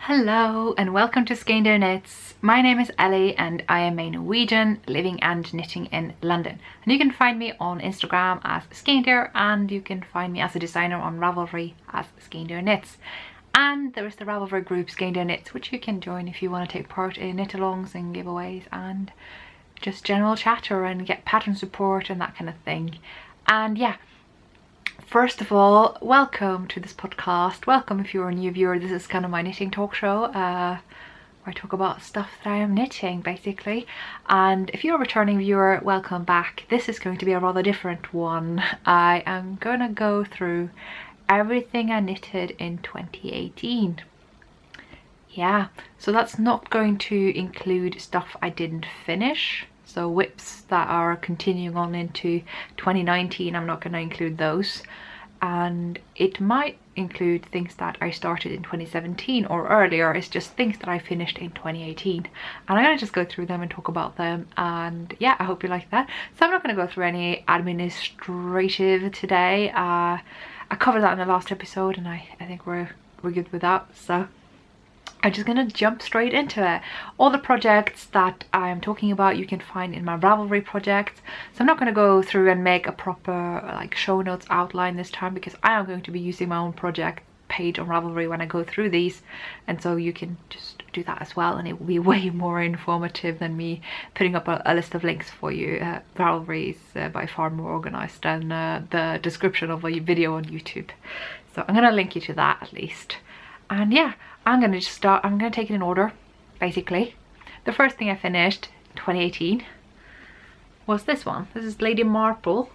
Hello and welcome to Skeindeer Knits. My name is Ellie and I am a Norwegian living and knitting in London. And you can find me on Instagram as Skeindeer, and you can find me as a designer on Ravelry as Skeindeer Knits. And there is the Ravelry group Skeindeer Knits, which you can join if you want to take part in knit-alongs and giveaways and just general chatter and get pattern support and that kind of thing. And yeah, first of all, welcome to this podcast. Welcome if you're a new viewer. This is kind of my knitting talk show where I talk about stuff that I am knitting basically. And if you're a returning viewer, welcome back. This is going to be a rather different one. I am going to go through everything I knitted in 2018. Yeah, so that's not going to include stuff I didn't finish. So whips that are continuing on into 2019, I'm not going to include those. And it might include things that I started in 2017 or earlier. It's just things that I finished in 2018. And I'm going to just go through them and talk about them. And yeah, I hope you like that. So I'm not going to go through any administrative today. I covered that in the last episode and I think we're good with that. So I'm just gonna jump straight into it. All the projects that I'm talking about you can find in my Ravelry project. So I'm not gonna go through and make a proper like show notes outline this time, because I am going to be using my own project page on Ravelry when I go through these, and so you can just do that as well, and it will be way more informative than me putting up a list of links for you. Ravelry is by far more organized than the description of a video on YouTube, so I'm gonna link you to that at least. And yeah, I'm gonna just start. I'm gonna take it in order basically. The first thing I finished 2018 was this one. This is Lady Marple.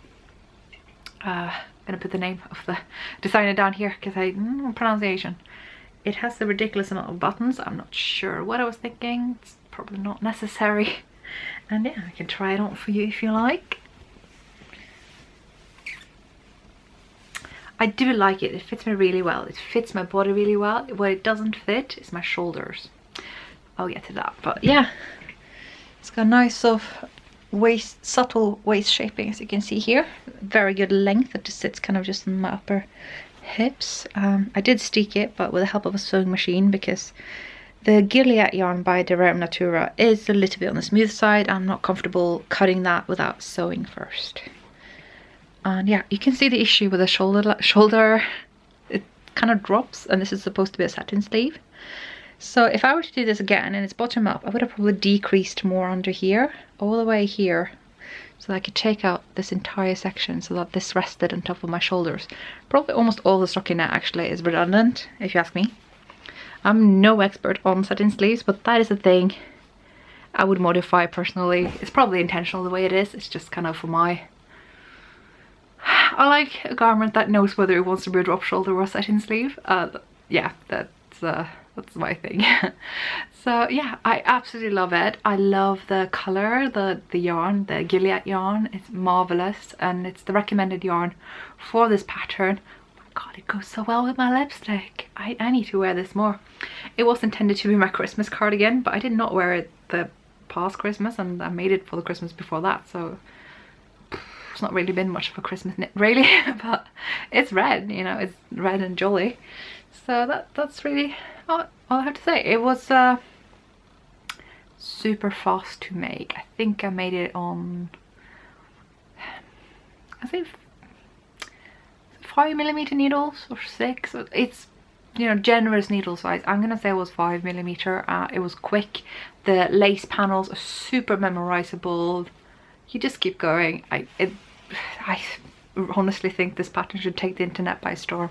I'm gonna put the name of the designer down here because pronunciation. It has the ridiculous amount of buttons. I'm not sure what I was thinking. It's probably not necessary. And yeah, I can try it on for you if you like. I do like it. It fits me really well. It fits my body really well. What it doesn't fit is my shoulders. I'll get to that. But yeah, it's got a nice sort of waist, subtle waist shaping, as you can see here. Very good length. It just sits kind of just in my upper hips. I did steek it, but with the help of a sewing machine, because the Gilead yarn by Derem Natura is a little bit on the smooth side. I'm not comfortable cutting that without sewing first. And yeah, you can see the issue with the shoulder, it kind of drops, and this is supposed to be a satin sleeve. So if I were to do this again and it's bottom up, I would have probably decreased more under here, all the way here, so that I could take out this entire section so that this rested on top of my shoulders. Probably almost all the stockinette actually is redundant, if you ask me. I'm no expert on satin sleeves, but that is a thing I would modify personally. It's probably intentional the way it is. It's just kind of for my... I like a garment that knows whether it wants to be a drop shoulder or a satin sleeve. Yeah, that's my thing. So yeah, I absolutely love it. I love the color, the yarn, the Gilead yarn. It's marvelous, and it's the recommended yarn for this pattern. Oh my god, it goes so well with my lipstick. I need to wear this more. It was intended to be my Christmas cardigan, but I did not wear it the past Christmas, and I made it for the Christmas before that, so it's not really been much of a Christmas knit really. But it's red, you know, it's red and jolly, so that's really all I have to say. It was super fast to make. I think I made it on, I think 5mm needles or 6. It's, you know, generous needle size. I'm gonna say it was 5mm. It was quick. The lace panels are super memorizable. You just keep going. I honestly think this pattern should take the internet by storm.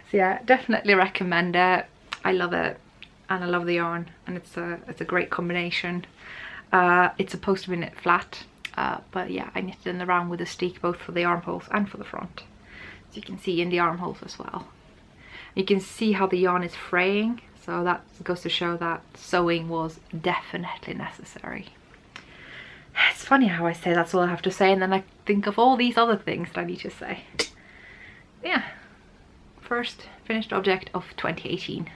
So yeah, definitely recommend it. I love it, and I love the yarn, and it's a great combination. It's supposed to be knit flat, but yeah, I knitted in the round with a steek both for the armholes and for the front, so you can see in the armholes as well. You can see how the yarn is fraying, so that goes to show that sewing was definitely necessary. It's funny how I say that's all I have to say, and then I think of all these other things that I need to say. Yeah, first finished object of 2018.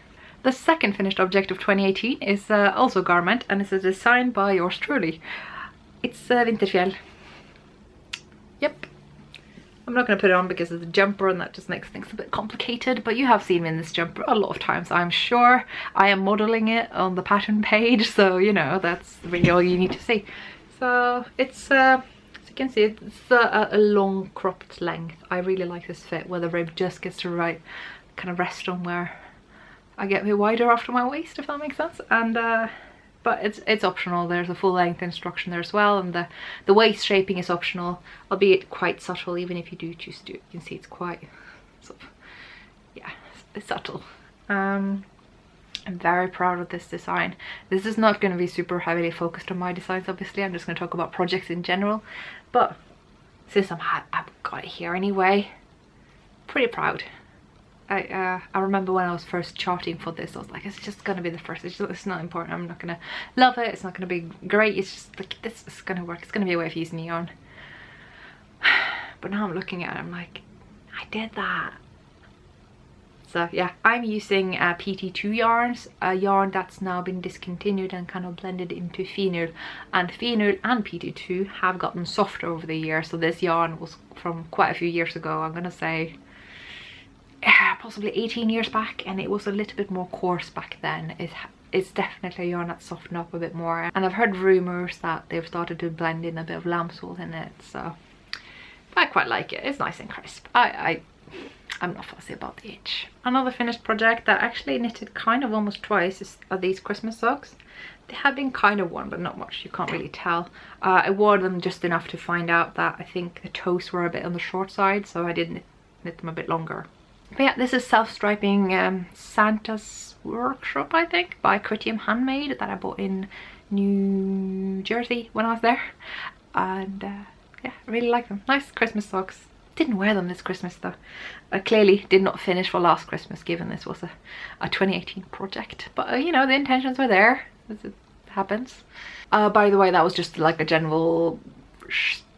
The second finished object of 2018 is also a garment, and it's a design by yours truly. It's Vinterfjell. Yep. I'm not going to put it on because it's a jumper and that just makes things a bit complicated, but you have seen me in this jumper a lot of times, I'm sure. I am modeling it on the pattern page, so you know, that's really all you need to see. So it's as you can see, it's a long cropped length. I really like this fit where the rib just gets to right kind of rest on where I get a bit wider after my waist, if that makes sense. And but it's optional. There's a full length instruction there as well, and the waist shaping is optional, albeit quite subtle. Even if you do choose to do it, you can see it's quite sort of, yeah, it's subtle. I'm very proud of this design. This is not going to be super heavily focused on my designs, obviously. I'm just going to talk about projects in general, but since I've got it here anyway, pretty proud. I remember when I was first charting for this, I was like, it's just gonna be the first, it's not important, I'm not gonna love it, it's not gonna be great, it's just like, this is gonna work, it's gonna be a way of using the yarn. But now I'm looking at it, I'm like, I did that. So yeah, I'm using PT2 yarns, a yarn that's now been discontinued and kind of blended into Fenul, and Fenul and PT2 have gotten softer over the years. So this yarn was from quite a few years ago, I'm gonna say possibly 18 years back, and it was a little bit more coarse back then. It's definitely a yarn that's softened up a bit more, and I've heard rumours that they've started to blend in a bit of lamb's wool in it, so I quite like it. It's nice and crisp. I'm not fussy about the itch. Another finished project that I actually knitted kind of almost twice are these Christmas socks. They have been kind of worn, but not much, you can't really tell. I wore them just enough to find out that I think the toes were a bit on the short side, so I did knit them a bit longer. But yeah, this is self-striping Santa's Workshop, I think, by Crétin Handmade, that I bought in New Jersey when I was there. And yeah, I really like them. Nice Christmas socks. Didn't wear them this Christmas though. I clearly did not finish for last Christmas, given this was a 2018 project. But you know, the intentions were there, as it happens. By the way, that was just like a general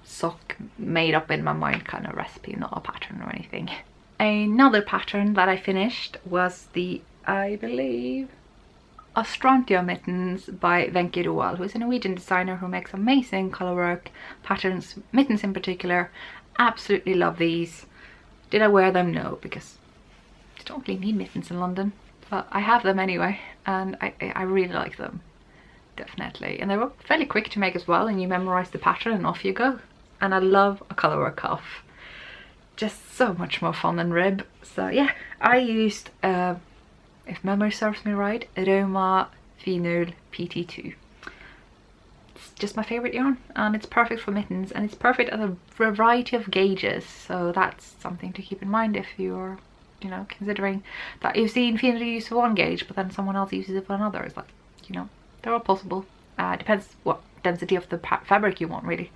sock made up in my mind kind of recipe, not a pattern or anything. Another pattern that I finished was the, I believe, Astrantia mittens by Wenche Roald, who is a Norwegian designer who makes amazing colorwork patterns, mittens in particular. Absolutely love these. Did I wear them? No, because you don't really need mittens in London, but I have them anyway, and I really like them, definitely. And they were fairly quick to make as well, and you memorize the pattern and off you go. And I love a colorwork cuff. Just so much more fun than rib. So yeah, I used, if memory serves me right, Roma Fenul PT2. It's just my favourite yarn, and it's perfect for mittens, and it's perfect at a variety of gauges, so that's something to keep in mind if you're, you know, considering that you've seen Fenul use for one gauge but then someone else uses it for another. It's like, you know, they're all possible. Depends what density of the fabric you want, really.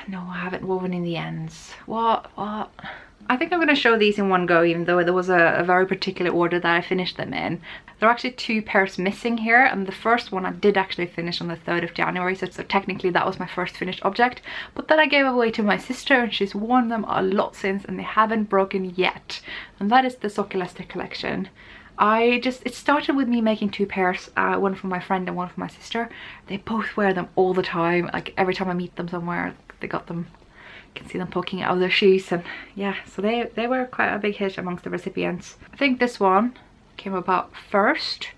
No, I haven't woven in the ends. What? I think I'm going to show these in one go, even though there was a very particular order that I finished them in. There are actually 2 pairs missing here, and the first one I did actually finish on the 3rd of January, so technically that was my first finished object. But then I gave away to my sister, and she's worn them a lot since, and they haven't broken yet. And that is the Sock Elastic collection. It started with me making 2 pairs, one for my friend and one for my sister. They both wear them all the time, like every time I meet them somewhere, they got them. You can see them poking out of their shoes, and yeah, so they were quite a big hit amongst the recipients. I think this one came about first,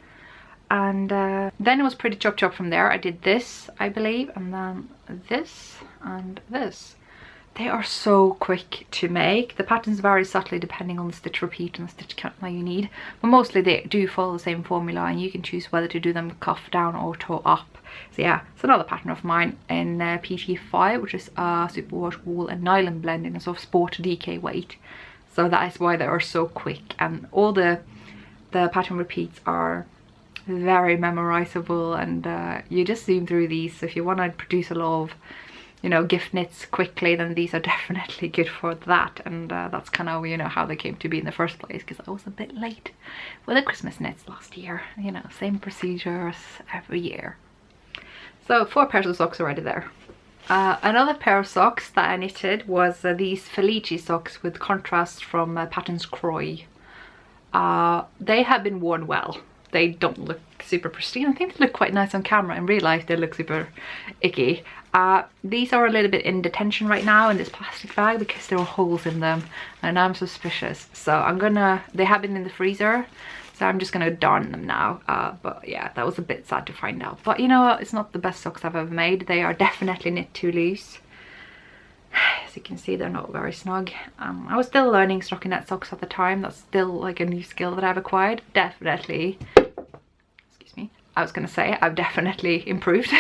and then it was pretty chop from there. I did this, I believe, and then this and this. They are so quick to make. The patterns vary subtly depending on the stitch repeat and the stitch count that you need, but mostly they do follow the same formula, and you can choose whether to do them cuff down or toe up. So yeah, it's another pattern of mine in PT5, which is a superwash wool and nylon blend in a sort of sport DK weight. So that is why they are so quick, and all the pattern repeats are very memorizable, and you just zoom through these. So if you want to produce a lot of, you know, gift knits quickly, then these are definitely good for that. And that's kind of, you know, how they came to be in the first place, because I was a bit late with the Christmas knits last year. You know, same procedures every year. So 4 pairs of socks already there. Another pair of socks that I knitted was these Felici socks with contrast from Patterns Croy. They have been worn well. they don't look super pristine. I think they look quite nice on camera. In real life they look super icky. These are a little bit in detention right now in this plastic bag because there are holes in them and I'm suspicious. So I'm gonna, they have been in the freezer, so I'm just gonna darn them now. But yeah, that was a bit sad to find out. But you know what, it's not the best socks I've ever made. They are definitely knit too loose. As you can see, they're not very snug. I was still learning stockinette socks at the time. That's still like a new skill that I've acquired. Definitely, excuse me, I was gonna say I've definitely improved.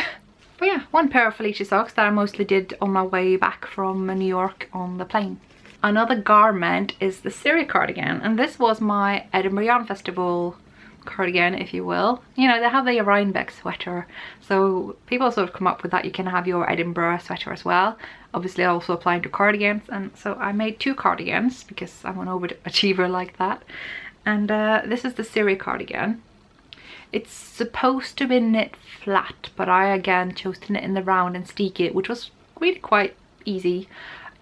But yeah, one pair of Felicia socks that I mostly did on my way back from New York on the plane. Another garment is the Syria cardigan, and this was my Edinburgh Yarn Festival cardigan, if you will. You know, they have the Rhinebeck sweater, so people sort of come up with that you can have your Edinburgh sweater as well. Obviously also applying to cardigans, and so I made 2 cardigans because I'm an overachiever like that. And this is the Syria cardigan. It's supposed to be knit flat, but I again chose to knit in the round and steek it, which was really quite easy.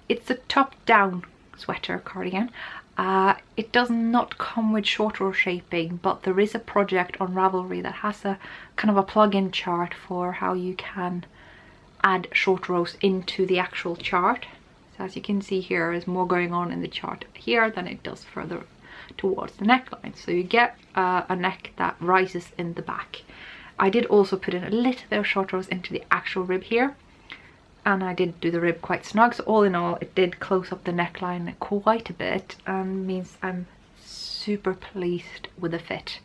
It's a top-down sweater cardigan. It does not come with short row shaping, but there is a project on Ravelry that has a kind of a plug-in chart for how you can add short rows into the actual chart. So as you can see here, there's more going on in the chart here than it does further towards the neckline. So you get a neck that rises in the back. I did also put in a little bit of short rows into the actual rib here, and I did do the rib quite snug, so all in all it did close up the neckline quite a bit, and means I'm super pleased with the fit.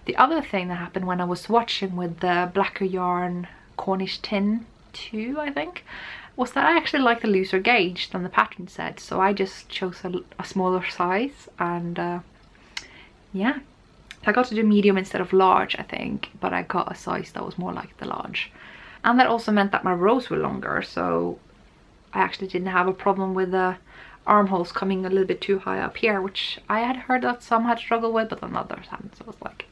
The other thing that happened when I was swatching with the Blacker Yarn Cornish Tin 2, I think, was that I actually like the looser gauge than the pattern said, so I just chose a smaller size. And yeah, I got to do medium instead of large, I think, but I got a size that was more like the large. And that also meant that my rows were longer, so I actually didn't have a problem with the armholes coming a little bit too high up here, which I had heard that some had struggled with, but then others hadn't. So I was like,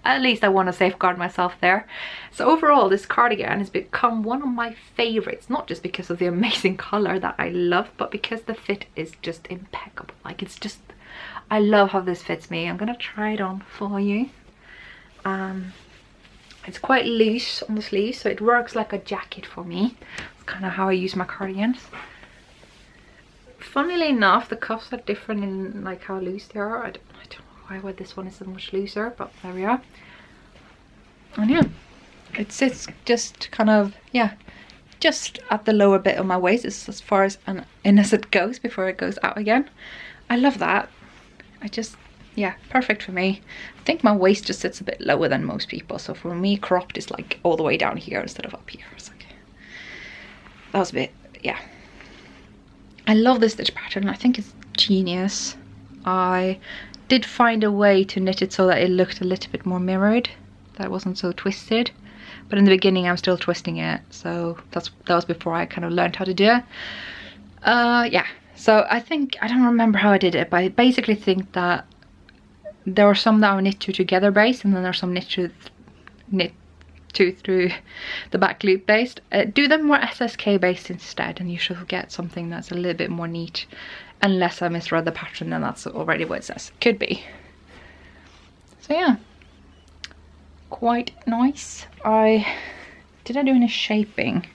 at least I want to safeguard myself there. So overall, this cardigan has become one of my favorites, not just because of the amazing color that I love, but because the fit is just impeccable. Like, it's just, I love how this fits me. I'm gonna try it on for you. It's quite loose on the sleeve, so it works like a jacket for me. It's kind of how I use my cardigans. Funnily enough, the cuffs are different in like how loose they are. I don't know why this one is so much looser, but there we are. And yeah, it sits just kind of, yeah, just at the lower bit of my waist. It's as far as in as it goes before it goes out again. I love that. I just, yeah, perfect for me. I think my waist just sits a bit lower than most people, so for me cropped is like all the way down here instead of up here. It's like, that was a bit, yeah. I love this stitch pattern. I think it's genius. I did find a way to knit it so that it looked a little bit more mirrored, that it wasn't so twisted, but in the beginning I'm still twisting it, so that was before I kind of learned how to do it. Yeah, so I think, I don't remember how I did it, but I basically think that there are some that are knit two together based, and then there's some knit two through the back loop based. Do them more SSK based instead, and you should get something that's a little bit more neat, unless I misread the pattern and that's already what it says. Could be. So yeah, quite nice. Did I do any shaping?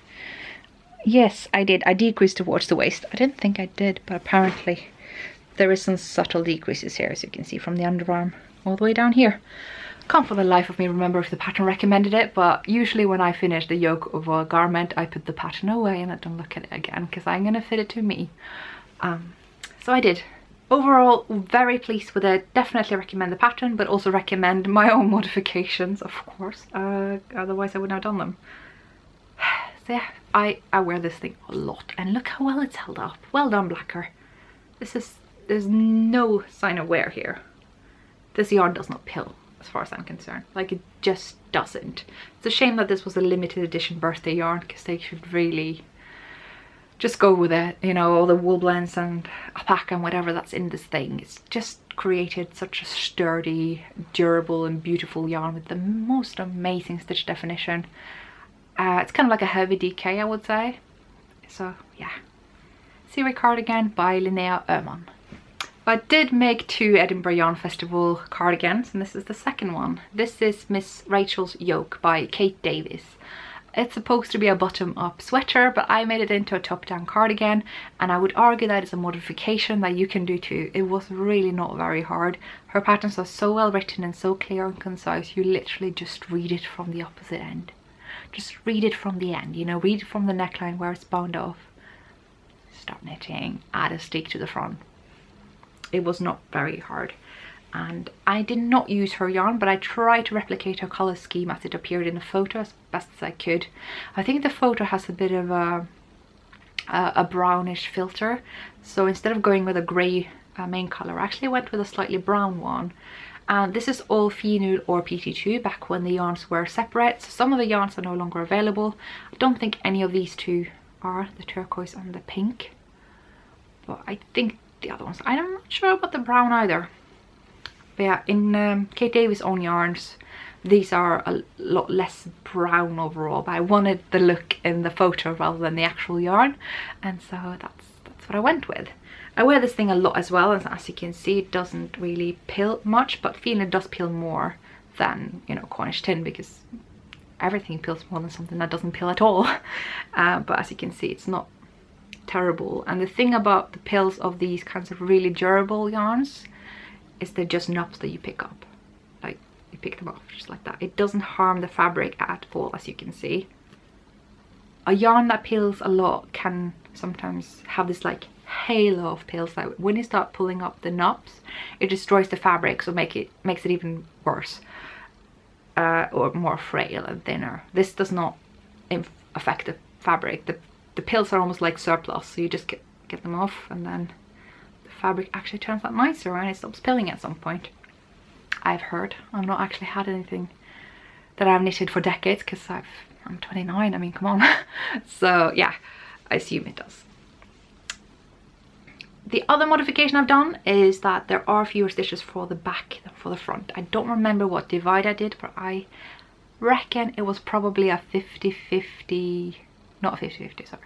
Yes, I did. I decreased towards the waist. I didn't think I did, but apparently there is some subtle decreases here, as you can see, from the underarm all the way down here. Can't for the life of me remember if the pattern recommended it, but usually when I finish the yoke of a garment, I put the pattern away and I don't look at it again, because I'm gonna fit it to me. So I did. Overall, very pleased with it. Definitely recommend the pattern, but also recommend my own modifications, of course. Otherwise I wouldn't have done them. So yeah, I wear this thing a lot, and look how well it's held up. Well done, Blacker. There's no sign of wear here. This yarn does not pill, as far as I'm concerned. Like, it just doesn't. It's a shame that this was a limited edition birthday yarn, because they should really just go with it, you know, all the wool blends and alpaca and whatever that's in this thing. It's just created such a sturdy, durable and beautiful yarn with the most amazing stitch definition. It's kind of like a heavy DK, I would say. So yeah, Syria cardigan by Linnea Öhman. I did make 2 Edinburgh Yarn Festival cardigans, and this is the second one. This is Miss Rachel's Yoke by Kate Davis. It's supposed to be a bottom-up sweater, but I made it into a top-down cardigan, and I would argue that is a modification that you can do too. It was really not very hard. Her patterns are so well written and so clear and concise, you literally just read it from the opposite end. Just read it from the end, you know, read it from the neckline where it's bound off. Start knitting, add a stick to the front. It was not very hard. And I did not use her yarn, but I tried to replicate her colour scheme as it appeared in the photo as best as I could. I think the photo has a bit of a brownish filter, so instead of going with a grey main colour, I actually went with a slightly brown one. And this is all Finu or PT2 back when the yarns were separate, so some of the yarns are no longer available. I don't think any of these two are, the turquoise and the pink, but I think the other ones, I'm not sure about the brown either. But yeah, in Kate Davis' own yarns, these are a lot less brown overall, but I wanted the look in the photo rather than the actual yarn, and so that's what I went with. I wear this thing a lot as well, and as you can see, it doesn't really pill much, but feeling it does pill more than, you know, Cornish tin, because everything pills more than something that doesn't pill at all. But as you can see, it's not terrible. And the thing about the pills of these kinds of really durable yarns is they're just knobs that you pick up. Like, you pick them off just like that. It doesn't harm the fabric at all, as you can see. A yarn that pills a lot can sometimes have this like halo of pills that when you start pulling up the knobs, it destroys the fabric, so makes it even worse, or more frail and thinner. This does not affect the fabric. The pills are almost like surplus, so you just get them off, and then the fabric actually turns out nicer and it stops pilling at some point. I've heard. I've not actually had anything that I've knitted for decades, because I'm 29, I mean, come on. So yeah, I assume it does. The other modification I've done is that there are fewer stitches for the back than for the front. I don't remember what divide I did, but I reckon it was probably a 50-50, not a 50-50, sorry.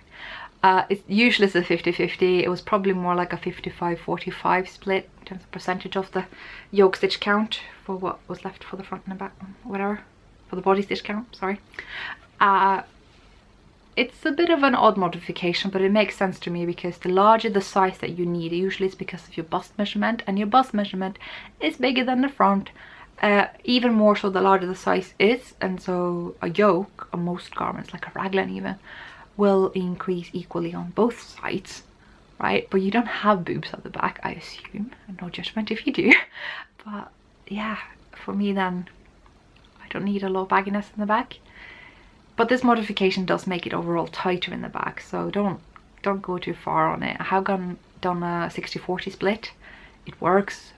It's usually a 50-50. It was probably more like a 55-45 split in terms of percentage of the yoke stitch count for what was left for the front and the back, whatever, for the body stitch count, sorry. It's a bit of an odd modification, but it makes sense to me, because the larger the size that you need, usually it's because of your bust measurement, and your bust measurement is bigger than the front, even more so the larger the size is, and so a yoke on most garments, like a raglan even, will increase equally on both sides, right? But you don't have boobs at the back, I assume, and no judgment if you do. But yeah, for me then, I don't need a lot of bagginess in the back. But this modification does make it overall tighter in the back, so don't go too far on it. I have done a 60-40 split. It works.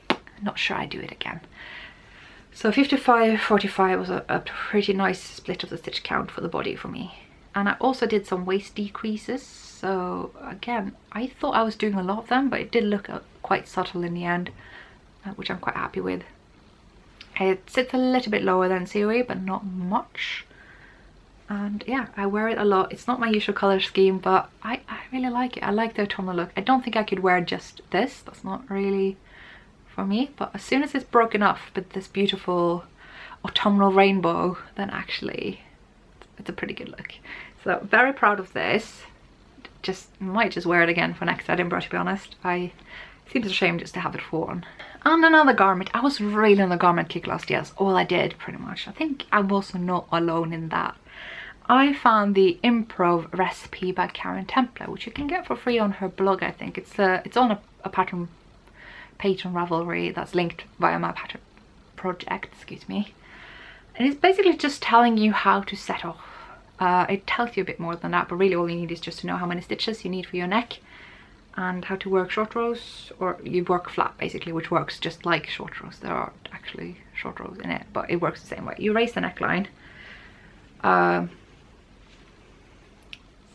I'm not sure I do it again. So 55-45 was a pretty nice split of the stitch count for the body for me. And I also did some waist decreases. So again, I thought I was doing a lot of them, but it did look quite subtle in the end, which I'm quite happy with. It sits a little bit lower than Seaway, but not much. And yeah, I wear it a lot. It's not my usual colour scheme, but I really like it. I like the autumnal look. I don't think I could wear just this. That's not really for me. But as soon as it's broken off with this beautiful autumnal rainbow, then actually it's a pretty good look. So very proud of this. Might just wear it again for next Edinburgh, to be honest. It seems a shame just to have it worn. And another garment. I was really on the garment kick last year. That's all I did, pretty much. I think I'm also not alone in that. I found the Improv recipe by Karen Templer, which you can get for free on her blog, I think. It's on a pattern page on Ravelry that's linked via my pattern project, excuse me. And it's basically just telling you how to set off. It tells you a bit more than that, but really all you need is just to know how many stitches you need for your neck, and how to work short rows, or you work flat basically, which works just like short rows. There aren't actually short rows in it, but it works the same way. You raise the neckline.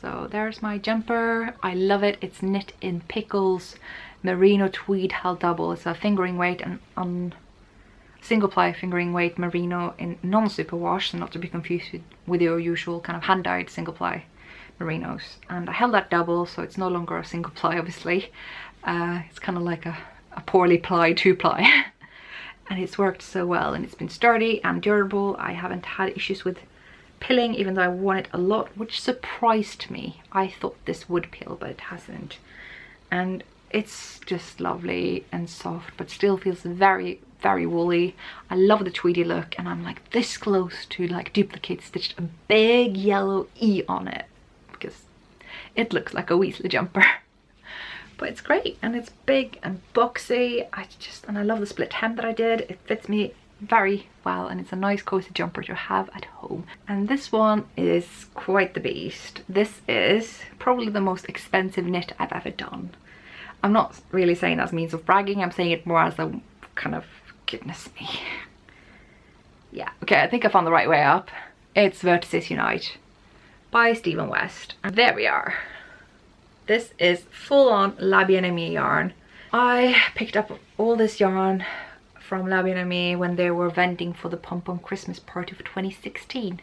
So there's my jumper. I love it. It's knit in Pickles merino tweed held double. It's a fingering weight and on single ply fingering weight merino in non-superwash, so not to be confused with your usual kind of hand-dyed single ply merinos. And I held that double, so it's no longer a single ply obviously, It's kind of like a poorly plied 2-ply. And it's worked so well, and it's been sturdy and durable. I haven't had issues with pilling, even though I wore it a lot, which surprised me. I thought this would pill, but it hasn't. And it's just lovely and soft, but still feels very, very woolly. I love the tweedy look, and I'm like this close to like duplicate stitched a big yellow E on it, because it looks like a Weasley jumper. But it's great, and it's big and boxy. And I love the split hem that I did. It fits me very well, and it's a nice cozy jumper to have at home. And this one is quite the beast. This is probably the most expensive knit I've ever done. I'm not really saying that as means of bragging. I'm saying it more as a kind of, goodness me. Yeah, okay, I think I found the right way up. It's Vertices Unite by Stephen West. And there we are. This is full-on La Bien-Aimée yarn. I picked up all this yarn from La Bien-Aimée when they were vending for the Pom Pom Christmas party of 2016.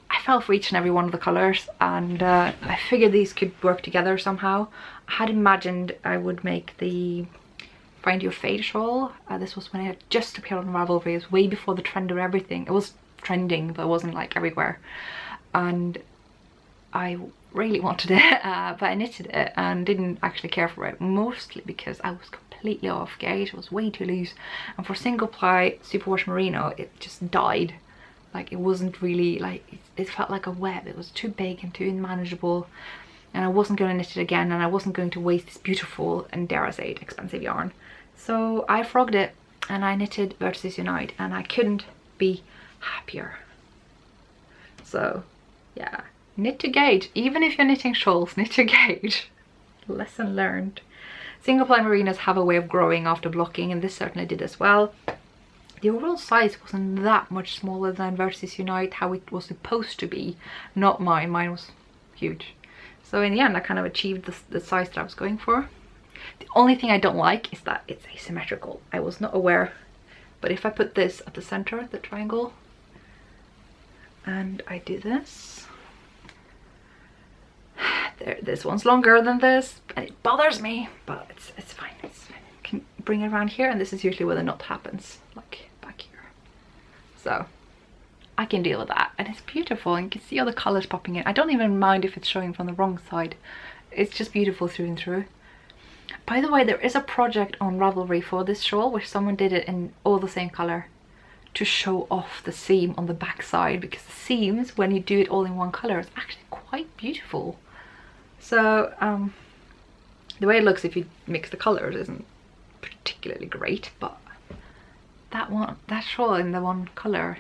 I fell for each and every one of the colours, and I figured these could work together somehow. I had imagined I would make the Find Your Fade shawl. This was when it had just appeared on Ravelry. It was way before the trend of everything. It was trending, but it wasn't like everywhere. And I really wanted it, but I knitted it and didn't actually care for it, mostly because I was completely off gauge. It was way too loose, and for single ply superwash merino it just died. Like, it wasn't really like, it felt like a web. It was too big and too unmanageable, and I wasn't going to knit it again, and I wasn't going to waste this beautiful and, dare I say it, expensive yarn. So I frogged it and I knitted Vertices Unite, and I couldn't be happier. So yeah, knit to gauge. Even if you're knitting shawls, knit to gauge. Lesson learned. Single ply merinos have a way of growing after blocking, and this certainly did as well. The overall size wasn't that much smaller than Vertices Unite, how it was supposed to be. Not mine. Mine was huge. So in the end I kind of achieved the size that I was going for. The only thing I don't like is that it's asymmetrical. I was not aware, but if I put this at the center, the triangle, and I do this, this one's longer than this, and it bothers me, but it's fine. I can bring it around here, and this is usually where the knot happens, like back here. So I can deal with that, and it's beautiful, and you can see all the colors popping in. I don't even mind if it's showing from the wrong side. It's just beautiful through and through. By the way, there is a project on Ravelry for this shawl where someone did it in all the same color to show off the seam on the back side, because the seams, when you do it all in one color, is actually quite beautiful. So the way it looks if you mix the colors isn't particularly great, but that shawl in the one color,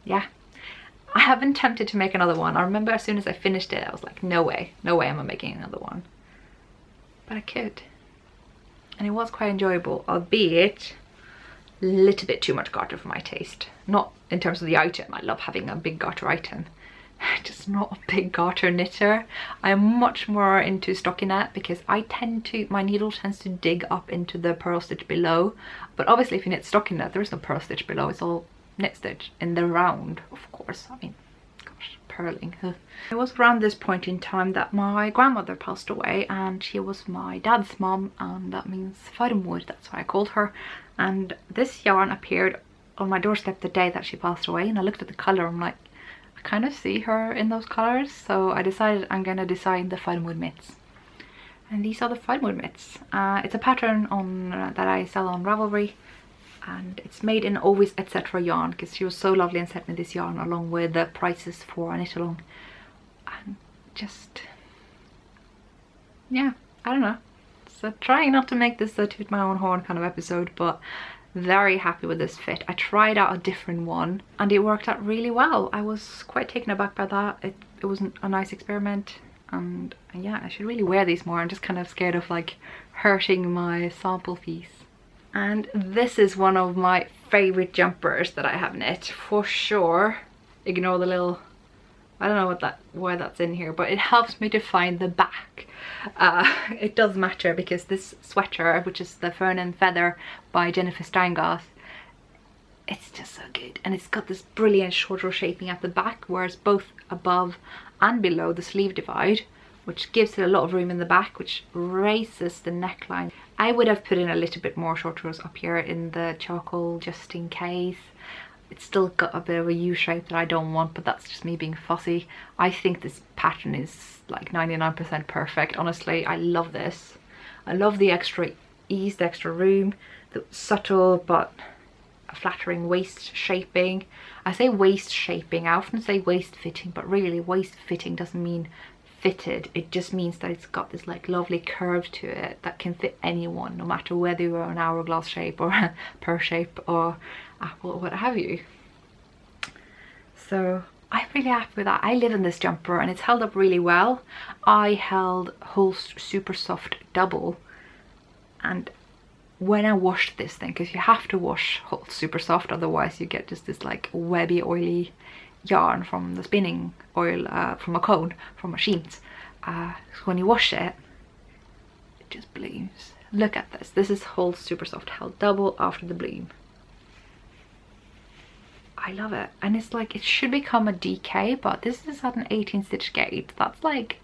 yeah. I have been tempted to make another one. I remember as soon as I finished it I was like, no way am I making another one. But I could, and it was quite enjoyable, albeit a little bit too much garter for my taste. Not in terms of the item, I love having a big garter item, just not a big garter knitter. I'm much more into stockinette, because my needle tends to dig up into the purl stitch below, but obviously if you knit stockinette there is no purl stitch below, it's all knit stitch in the round, of course. I mean, gosh, purling. It was around this point in time that my grandmother passed away, and she was my dad's mom, and that means firewood, that's why I called her. And this yarn appeared on my doorstep the day that she passed away, and I looked at the colour, I'm like, I kind of see her in those colours, so I decided I'm gonna design the firewood mitts. And these are the firewood mitts. It's a pattern on that I sell on Ravelry, and it's made in Always Etc. yarn, because she was so lovely and sent me this yarn along with the prices for a knit along. And just, yeah, I don't know. So trying not to make this a toot my own horn kind of episode, but very happy with this fit. I tried out a different one and it worked out really well. I was quite taken aback by that. It was a nice experiment, and yeah, I should really wear these more. I'm just kind of scared of like hurting my sample piece. And this is one of my favorite jumpers that I have knit for sure. Ignore the little, I don't know why that's in here, but it helps me to find the back. It does matter, because this sweater, which is the Fern and Feather by Jennifer Steinglass, it's just so good, and it's got this brilliant short row shaping at the back, whereas both above and below the sleeve divide which gives it a lot of room in the back, which raises the neckline. I would have put in a little bit more chartreuse up here in the charcoal just in case. It's still got a bit of a U shape that I don't want, but that's just me being fussy. I think this pattern is like 99% perfect. Honestly, I love this. I love the extra ease, the extra room, the subtle but flattering waist shaping. I say waist shaping, I often say waist fitting, but really waist fitting doesn't mean fitted. It just means that it's got this like lovely curve to it that can fit anyone, no matter whether you're an hourglass shape or a pear shape or apple or what have you. So I'm really happy with that. I live in this jumper and it's held up really well. I held Holst Super Soft Double, and when I washed this thing, because you have to wash Holst Super Soft, otherwise you get just this like webby oily yarn from the spinning oil from a cone, from machines. So when you wash it, it just blooms. Look at this. This is Holst Super Soft held double after the bloom. I love it, and it's like it should become a DK, but this is at an 18 stitch gauge. That's like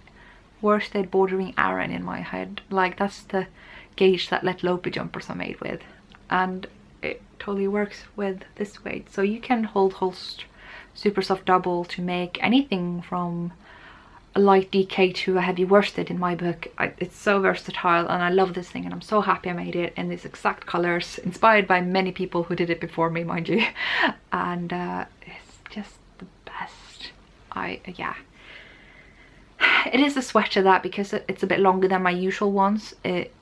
worsted bordering Aran in my head. Like that's the gauge that Let Lope jumpers are made with, and it totally works with this weight. So you can hold Holst Super Soft Double to make anything from a light DK to a heavy worsted in my book. It's so versatile, and I love this thing, and I'm so happy I made it in these exact colors, inspired by many people who did it before me, mind you. And it's just the best. Yeah, it is a sweater that, because it's a bit longer than my usual ones, it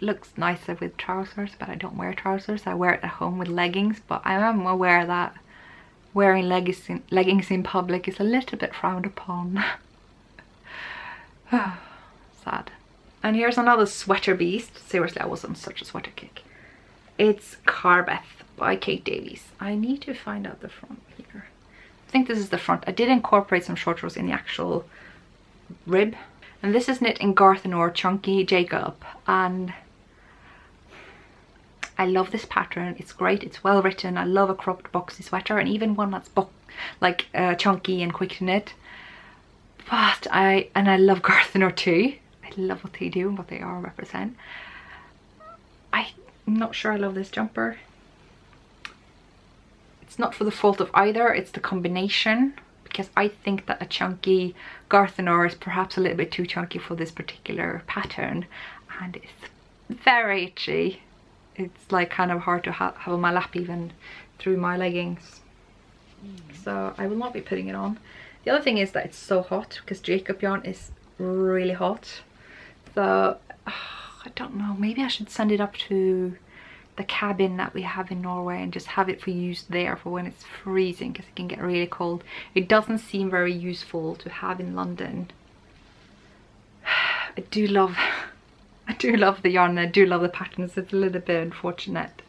looks nicer with trousers, but I don't wear trousers. I wear it at home with leggings, but I am aware that wearing leggings in public is a little bit frowned upon. Sad. And here's another sweater beast. Seriously, I was on such a sweater kick. It's Carbeth by Kate Davies. I need to find out the front here. I think this is the front. I did incorporate some chartreuse in the actual rib. And this is knit in Garthenor Chunky Jacob, and I love this pattern. It's great, it's well written. I love a cropped boxy sweater, and even one that's like chunky and quick to knit. But I love Garthenor too. I love what they do and what they are represent. I'm not sure I love this jumper. It's not for the fault of either, it's the combination, because I think that a chunky Garthenor is perhaps a little bit too chunky for this particular pattern, and it's very itchy. It's like kind of hard to have on my lap even through my leggings. So I will not be putting it on. The other thing is that it's so hot, because Jacob yarn is really hot. So I don't know, maybe I should send it up to the cabin that we have in Norway and just have it for use there for when it's freezing, because it can get really cold. It doesn't seem very useful to have in London. I do love the yarn, and I do love the patterns. It's a little bit unfortunate.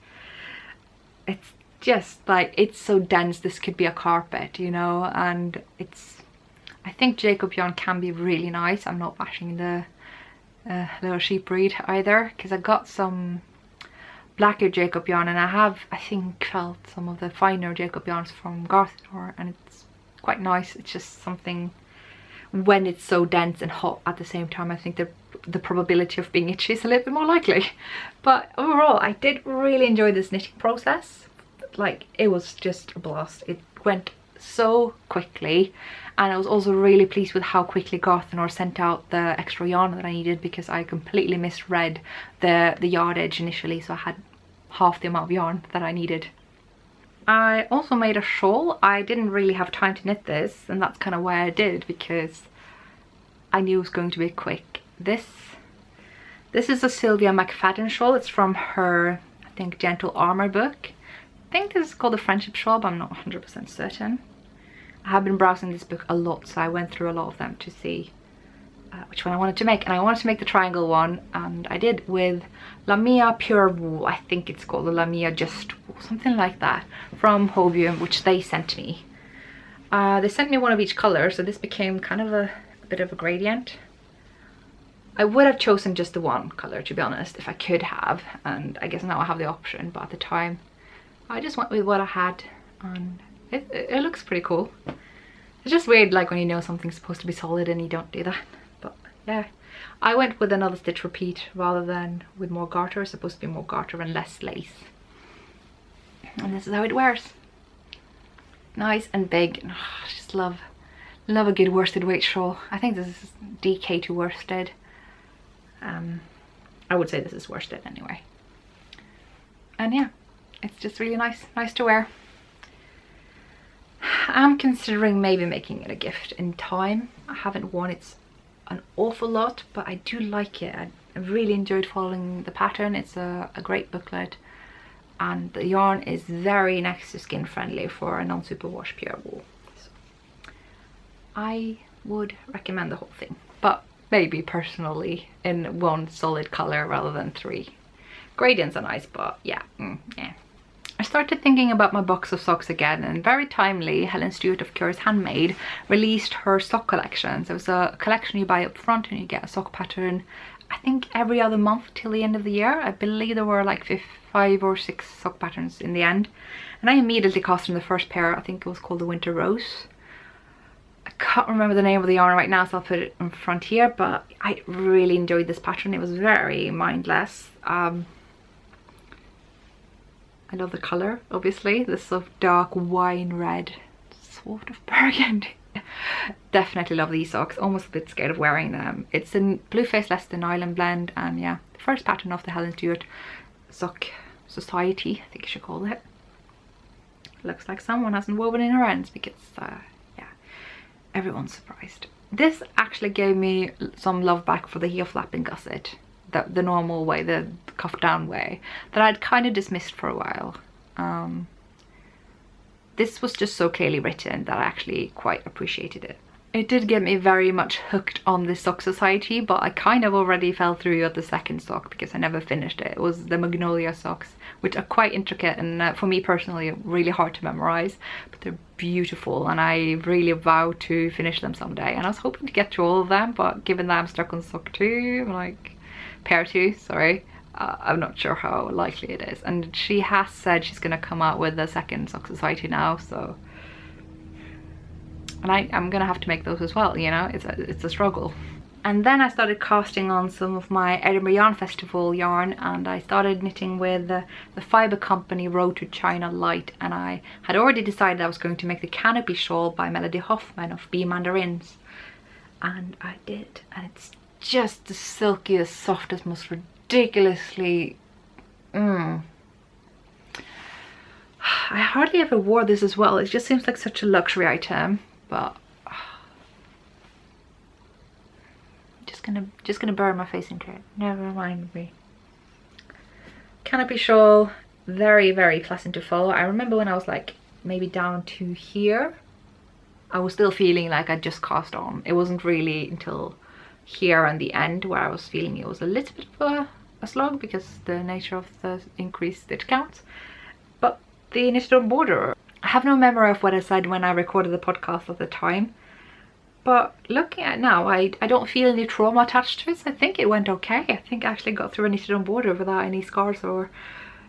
It's just like, it's so dense, this could be a carpet, you know, and I think Jacob yarn can be really nice. I'm not bashing the little sheep breed either, because I got some blacker Jacob yarn, and I have, I think, felt some of the finer Jacob yarns from Garthenor, and it's quite nice. It's just something, when it's so dense and hot at the same time, I think the probability of being itchy is a little bit more likely. But overall, I did really enjoy this knitting process. Like, it was just a blast. It went so quickly, and I was also really pleased with how quickly Garthenor sent out the extra yarn that I needed, because I completely misread the yardage initially, so I had half the amount of yarn that I needed. I also made a shawl. I didn't really have time to knit this, and that's kind of why I did, because I knew it was going to be quick. This is a Sylvia McFadden shawl. It's from her, I think, Gentle Armour book. I think this is called a friendship shawl, but I'm not 100% certain. I have been browsing this book a lot, so I went through a lot of them to see which one I wanted to make, and I wanted to make the triangle one, and I did with Lamia Pure Wool. I think it's called the Lamia Just Wool, something like that, from Hovium, which they sent me. They sent me one of each color, so this became kind of a bit of a gradient. I would have chosen just the one color, to be honest, if I could have, and I guess now I have the option, but at the time I just went with what I had, and it looks pretty cool. It's just weird, like, when you know something's supposed to be solid and you don't do that. yeah, I went with another stitch repeat rather than with more garter. It's supposed to be more garter and less lace. And this is how it wears. Nice and big. Oh, I just love a good worsted weight shawl. I think this is DK to worsted. I would say this is worsted anyway. And yeah, it's just really nice to wear. I'm considering maybe making it a gift in time. I haven't worn it an awful lot, but I do like it. I really enjoyed following the pattern. It's a great booklet, and the yarn is very next to skin friendly for a non-superwash pure wool. So I would recommend the whole thing, but maybe personally in one solid color rather than 3. Gradients are nice, but yeah, yeah. I started thinking about my box of socks again, and very timely, Helen Stewart of Curious Handmade released her sock collection. So it was a collection you buy up front and you get a sock pattern, I think every other month till the end of the year. I believe there were like 5 or 6 sock patterns in the end. And I immediately cast on the first pair. I think it was called the Winter Rose. I can't remember the name of the yarn right now, so I'll put it in front here, but I really enjoyed this pattern. It was very mindless. I love the colour, obviously. This sort of dark wine red, sort of burgundy. Definitely love these socks. Almost a bit scared of wearing them. It's in Blue Face Less Than Nylon blend, and yeah, the first pattern of the Helen Stewart Sock Society, I think you should call it. Looks like someone hasn't woven in her ends, because yeah, everyone's surprised. This actually gave me some love back for the heel flap and gusset. The normal way, the cuff down way, that I'd kind of dismissed for a while. This was just so clearly written that I actually quite appreciated it. It did get me very much hooked on this sock society, but I kind of already fell through at the second sock because I never finished it. It was the Magnolia socks, which are quite intricate and for me personally really hard to memorize, but they're beautiful and I really vow to finish them someday. And I was hoping to get through all of them, but given that I'm stuck on sock 2, I'm like, pair 2, sorry, I'm not sure how likely it is. And she has said she's gonna come out with the second sock society now, so, and I'm gonna have to make those as well, you know, it's a struggle. And then I started casting on some of my Edinburgh Yarn Festival yarn, and I started knitting with the Fibre Company Road to China Light, and I had already decided I was going to make the canopy shawl by Melody Hoffman of Bee Mandarins, and I did, and it's just the silkiest, softest, most ridiculously I hardly ever wore this as well. It just seems like such a luxury item, but just gonna burn my face into it. Never mind me. Canopy shawl, very, very pleasant to follow. I remember when I was like maybe down to here, I was still feeling like I just cast on. It wasn't really until here and the end where I was feeling it was a little bit of a slog because the nature of the increased stitch counts. But the knitted on border, I have no memory of what I said when I recorded the podcast at the time, but looking at it now, I don't feel any trauma attached to it. I think it went okay. I think I actually got through a knitted on border without any scars or,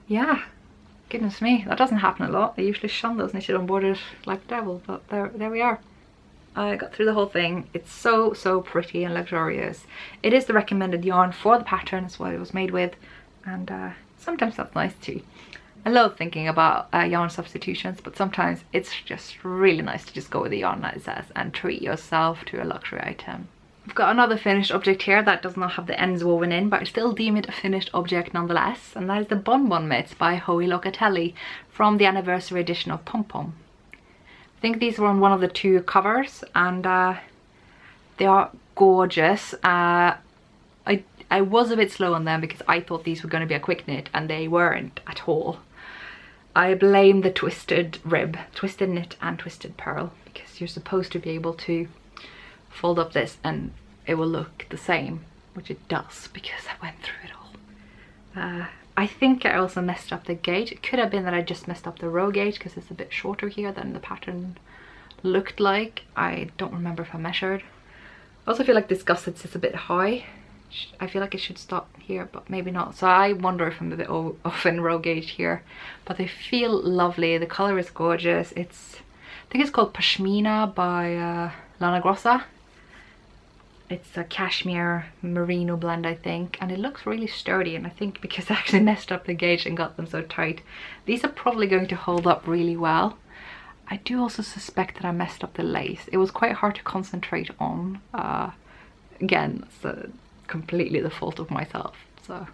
yeah, goodness me, that doesn't happen a lot. I usually shun those knitted on borders like the devil, but there we are. I got through the whole thing. It's so, so pretty and luxurious. It is the recommended yarn for the pattern. That's what it was made with, and sometimes that's nice too. I love thinking about yarn substitutions, but sometimes it's just really nice to just go with the yarn that it says and treat yourself to a luxury item. I've got another finished object here that does not have the ends woven in, but I still deem it a finished object nonetheless, and that is the Bon Bon Mitts by Hoey Locatelli from the anniversary edition of Pom Pom. I think these were on one of the 2 covers, and they are gorgeous. I was a bit slow on them because I thought these were going to be a quick knit, and they weren't at all. I blame the twisted rib, twisted knit and twisted purl, because you're supposed to be able to fold up this and it will look the same, which it does because I went through it all. I think I also messed up the gauge. It could have been that I just messed up the row gauge because it's a bit shorter here than the pattern looked like. I don't remember if I measured. I also feel like this gusset sits a bit high. I feel like it should stop here, but maybe not. So I wonder if I'm a bit off in row gauge here. But they feel lovely. The color is gorgeous. I think it's called Pashmina by Lana Grossa. It's a cashmere merino blend, I think, and it looks really sturdy, and I think because I actually messed up the gauge and got them so tight, these are probably going to hold up really well. I do also suspect that I messed up the lace. It was quite hard to concentrate on. Again, it's completely the fault of myself. So,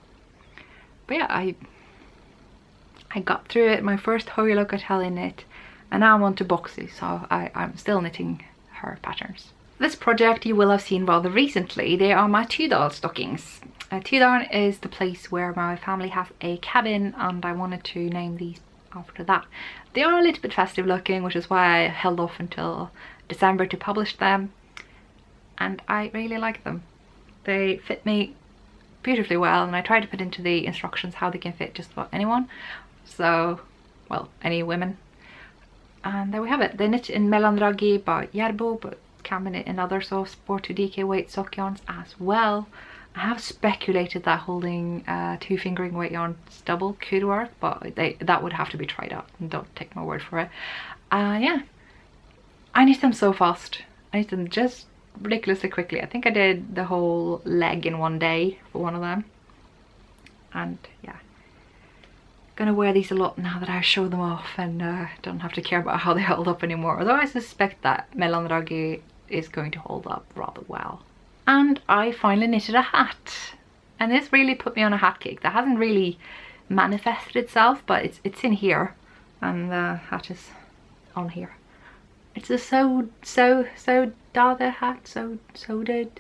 but yeah, I got through it. My first Hoy Locatelli knit, and now I'm on to Boxy, so I'm still knitting her patterns. This project you will have seen rather recently. They are my Tudor stockings. Tudor is the place where my family has a cabin, and I wanted to name these after that. They are a little bit festive looking, which is why I held off until December to publish them, and I really like them. They fit me beautifully well, and I try to put into the instructions how they can fit just about anyone, so, well, any women. And there we have it. They knit in Mellandragi by Järbo, but can be knit in other soft sport to DK weight sock yarns as well. I have speculated that holding 2 fingering weight yarns double could work, but that would have to be tried out, and don't take my word for it. Yeah, I knit them so fast. I knit them just ridiculously quickly. I think I did the whole leg in one day for one of them, and yeah, gonna wear these a lot now that I show them off and don't have to care about how they hold up anymore, although I suspect that Mellandragi is going to hold up rather well. And I finally knitted a hat, and this really put me on a hat kick that hasn't really manifested itself, but it's in here, and the hat is on here. It's a so dada hat, so did.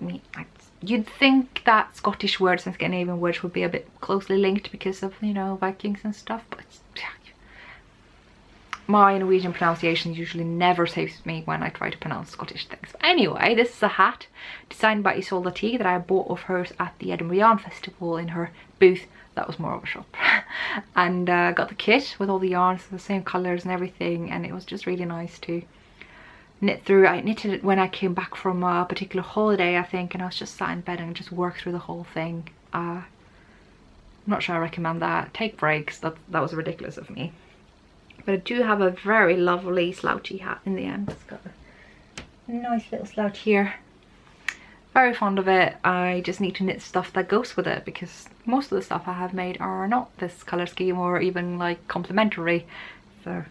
I mean, you'd think that Scottish words and Scandinavian words would be a bit closely linked because of, you know, Vikings and stuff, but my Norwegian pronunciation usually never saves me when I try to pronounce Scottish things. But anyway, this is a hat designed by Isolde T that I bought of hers at the Edinburgh Yarn Festival in her booth. That was more of a shop. And got the kit with all the yarns, the same colours and everything, and it was just really nice to knit through. I knitted it when I came back from a particular holiday, I think, and I was just sat in bed and just worked through the whole thing. I'm not sure I recommend that. Take breaks. That was ridiculous of me. But I do have a very lovely slouchy hat in the end. It's got a nice little slouch here. Very fond of it. I just need to knit stuff that goes with it, because most of the stuff I have made are not this colour scheme or even like complementary. So,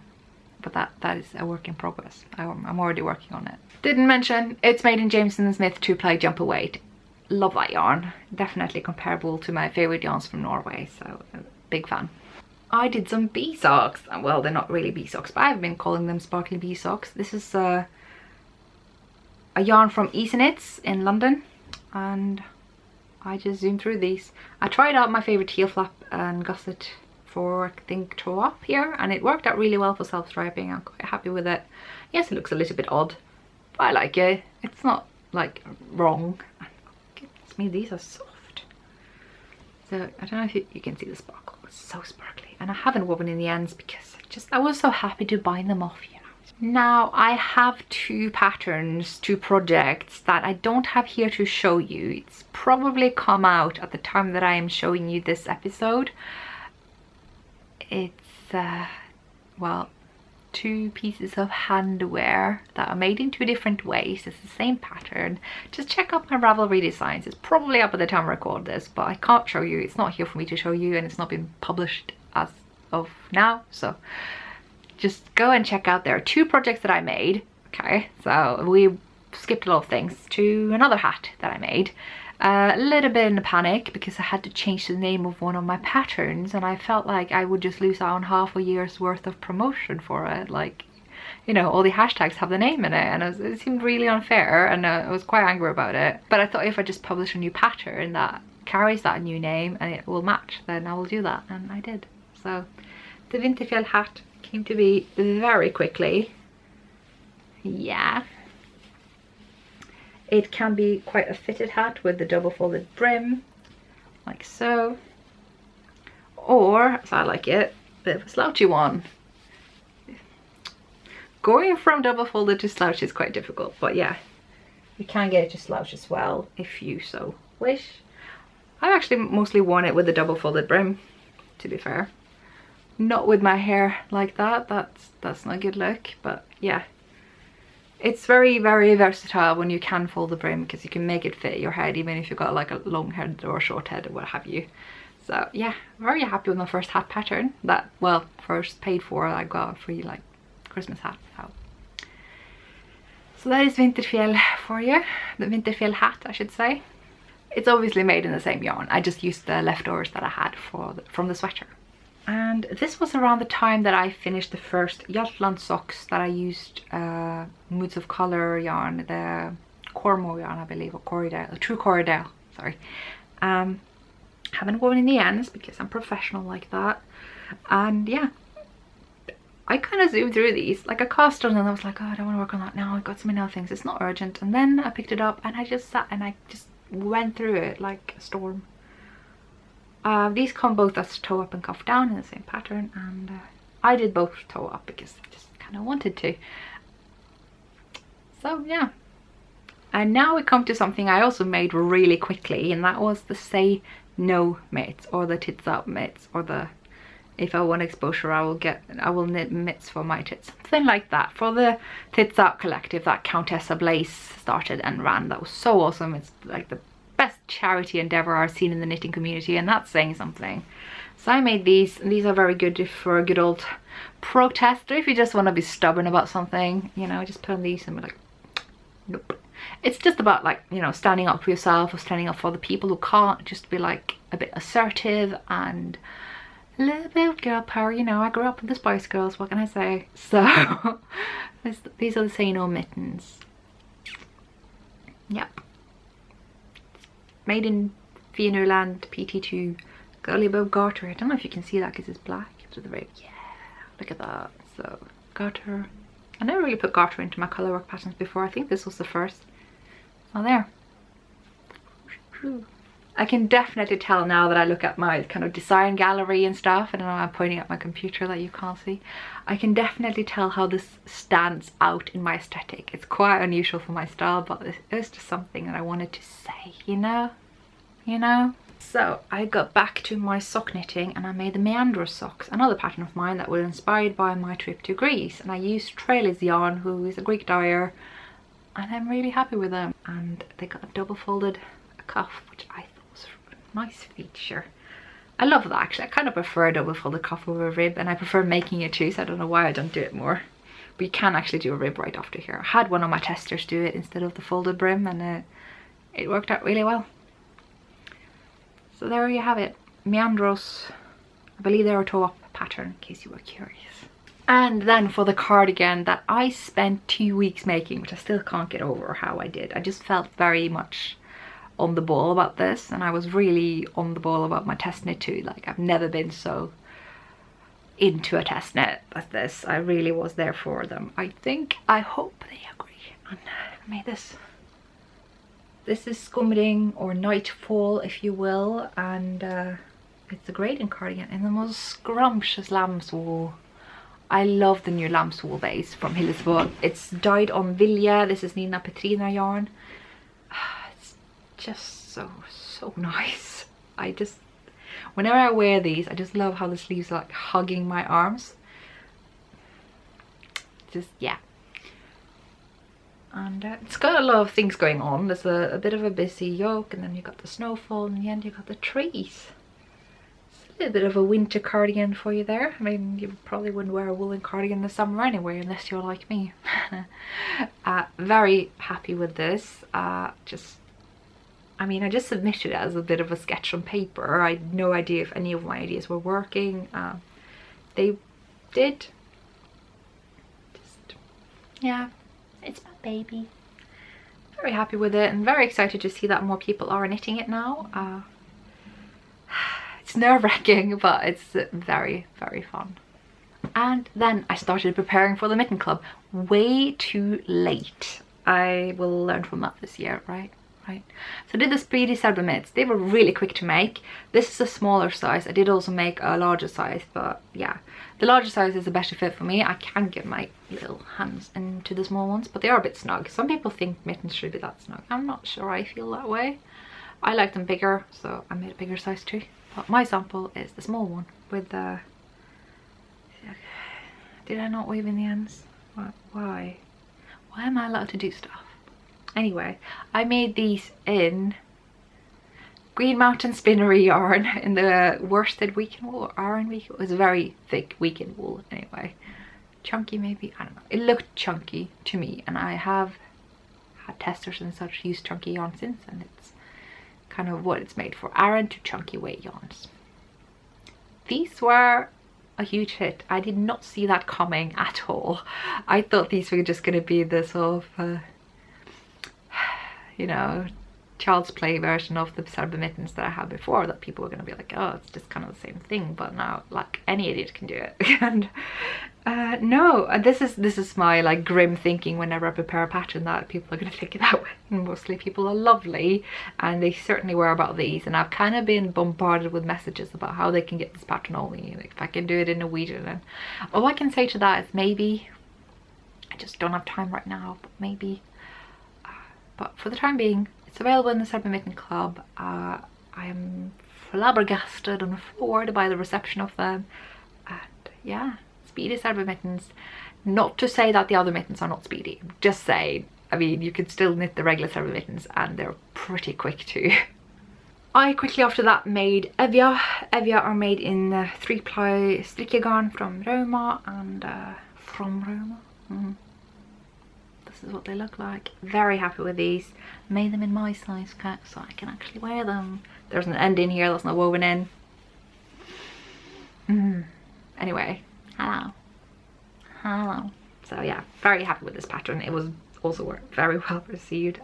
but that is a work in progress. I'm already working on it. Didn't mention, it's made in Jameson & Smith 2-ply jumper weight. Love that yarn. Definitely comparable to my favourite yarns from Norway, so big fan. I did some bee socks. Well, they're not really bee socks, but I've been calling them sparkly bee socks. This is a yarn from Easy Knits in London, and I just zoomed through these. I tried out my favourite heel flap and gusset for, I think, Throw Up here, and it worked out really well for self-striping. I'm quite happy with it. Yes, it looks a little bit odd, but I like it. It's not like wrong. Goodness me, these are soft. So I don't know if you can see the sparkle. It's so sparkly, and I haven't woven in the ends because I was so happy to bind them off, you know. Now I have 2 patterns, 2 projects that I don't have here to show you. It's probably come out at the time that I am showing you this episode. It's well, 2 pieces of handwear that are made in 2 different ways. It's the same pattern. Just check out my Ravelry designs. It's probably up at the time I record this, but I can't show you. It's not here for me to show you, and it's not been published as of now, so just go and check out. There are 2 projects that I made. Okay, so we skipped a lot of things to another hat that I made. A little bit in a panic because I had to change the name of one of my patterns, and I felt like I would just lose out on half a year's worth of promotion for it. Like, you know, all the hashtags have the name in it, and it seemed really unfair, and I was quite angry about it. But I thought if I just publish a new pattern that carries that new name and it will match, then I will do that, and I did. So the Vinterfjell hat came to be very quickly. Yeah. It can be quite a fitted hat with the double folded brim, like so. Or, as I like it, a bit of a slouchy one. Going from double folded to slouch is quite difficult, but yeah, you can get it to slouch as well if you so wish. I've actually mostly worn it with the double folded brim, to be fair. Not with my hair like that, that's not a good look, but yeah. It's very, very versatile when you can fold the brim, because you can make it fit your head even if you've got like a long head or a short head or what have you. So yeah, very happy with my first hat pattern that, well, first paid for. I got a free like Christmas hat. So that is Vinterfjell for you, the Vinterfjell hat I should say. It's obviously made in the same yarn. I just used the leftovers that I had from the sweater. And this was around the time that I finished the first Hjaltland socks that I used Moods of Colour yarn, the Cormo yarn I believe, or Corriedale, True Corriedale, sorry. Haven't woven in the ends because I'm professional like that. And yeah, I kind of zoomed through these, like I cast on and I was like, oh, I don't want to work on that now, I've got so many other things, it's not urgent. And then I picked it up and I just sat and I just went through it like a storm. These come both as toe up and cuff down in the same pattern, and I did both toe up because I just kind of wanted to. So yeah. And now we come to something I also made really quickly, and that was the Say No mitts, or the Tits Up mitts, or the if I want exposure I will knit mitts for my tits, something like that. For the Tits Up collective that Countessa Blaze started and ran, that was so awesome. It's like the best charity endeavor I've seen in the knitting community, and that's saying something. So I made these, and these are very good for a good old protest, or if you just want to be stubborn about something, you know, just put on these and be like, nope. It's just about like, you know, standing up for yourself or standing up for the people who can't, just be like a bit assertive and a little bit of girl power, you know. I grew up with the Spice Girls, what can I say? So these are the Say No mittens. Yep. Made in Fionaland PT2 Girly Bob Garter. I don't know if you can see that because it's black to the right. Yeah, look at that. So garter. I never really put garter into my colourwork patterns before. I think this was the first. Oh, there. I can definitely tell now that I look at my kind of design gallery and stuff. I don't know, I'm pointing at my computer that you can't see. I can definitely tell how this stands out in my aesthetic. It's quite unusual for my style, but it's just something that I wanted to say, you know? So I got back to my sock knitting and I made the Meandro socks, another pattern of mine that was inspired by my trip to Greece. And I used Trailis yarn, who is a Greek dyer, and I'm really happy with them. And they got a double folded cuff, which I thought was a nice feature. I love that actually. I kind of prefer a double folded cuff over a rib, and I prefer making it too, so I don't know why I don't do it more. But you can actually do a rib right after here. I had one of my testers do it instead of the folded brim, and it worked out really well. So there you have it. Meandros, I believe they're a toe up pattern in case you were curious. And then for the cardigan that I spent 2 weeks making, which I still can't get over how I did. I just felt very much on the ball about this, and I was really on the ball about my test knit too. Like, I've never been so into a test knit as this. I really was there for them. I hope they agree. And I made this. This is Skumring, or Nightfall if you will, and it's a gradient cardigan in the most scrumptious lamb's wool. I love the new lamb's wool base from Hillesvåg. It's dyed on Vilja. This is Nina Petrina yarn. It's just so nice. Whenever I wear these, I just love how the sleeves are like hugging my arms. Just, yeah. And it's got a lot of things going on. There's a bit of a busy yoke, and then you got the snowfall, and in the end you got the trees. It's a little bit of a winter cardigan for you there. I mean, you probably wouldn't wear a woolen cardigan in the summer anyway, unless you're like me. Very happy with this. I just submitted it as a bit of a sketch on paper. I had no idea if any of my ideas were working. They did. Just, yeah. It's my baby. Very happy with it, and very excited to see that more people are knitting it now. It's nerve-wracking, but it's very, very fun. And then I started preparing for the Mitten Club. Way too late. I will learn from that this year, right? So I did the Speedy Selby mitts. They were really quick to make. This is a smaller size. I did also make a larger size, but yeah. The larger size is a better fit for me. I can get my little hands into the small ones, but they are a bit snug. Some people think mittens should be that snug. I'm not sure I feel that way. I like them bigger, so I made a bigger size too. But my sample is the small one with the... Did I not weave in the ends? Why Why am I allowed to do stuff? Anyway, I made these in Green Mountain Spinnery yarn in the worsted weekend wool or Aran weekend. It was very thick weekend wool anyway. Chunky maybe, I don't know. It looked chunky to me, and I have had testers and such use chunky yarn since, and it's kind of what it's made for. Aran to chunky weight yarns. These were a huge hit. I did not see that coming at all. I thought these were just going to be the sort of you know, child's play version of the Serba mittens that I had before, that people were going to be like, oh, it's just kind of the same thing, but now like any idiot can do it. And no, this is my like grim thinking whenever I prepare a pattern, that people are going to think it that way. And mostly people are lovely, and they certainly were about these, and I've kind of been bombarded with messages about how they can get this pattern only, like if I can do it in Norwegian. And all I can say to that is maybe. I just don't have time right now, but maybe. But for the time being, it's available in the Serba Mitten Club. I am flabbergasted and floored by the reception of them. And yeah, speedy Serba mittens. Not to say that the other mittens are not speedy. Just saying, I mean, you could still knit the regular Serba mittens and they're pretty quick too. I quickly after that made Evja. Evja are made in 3-ply strickegarn from Roma and from Roma. This is what they look like. Very happy with these. Made them in my size cut so I can actually wear them. There's an end in here that's not woven in. Anyway, hello. So yeah, very happy with this pattern. It was also very well received.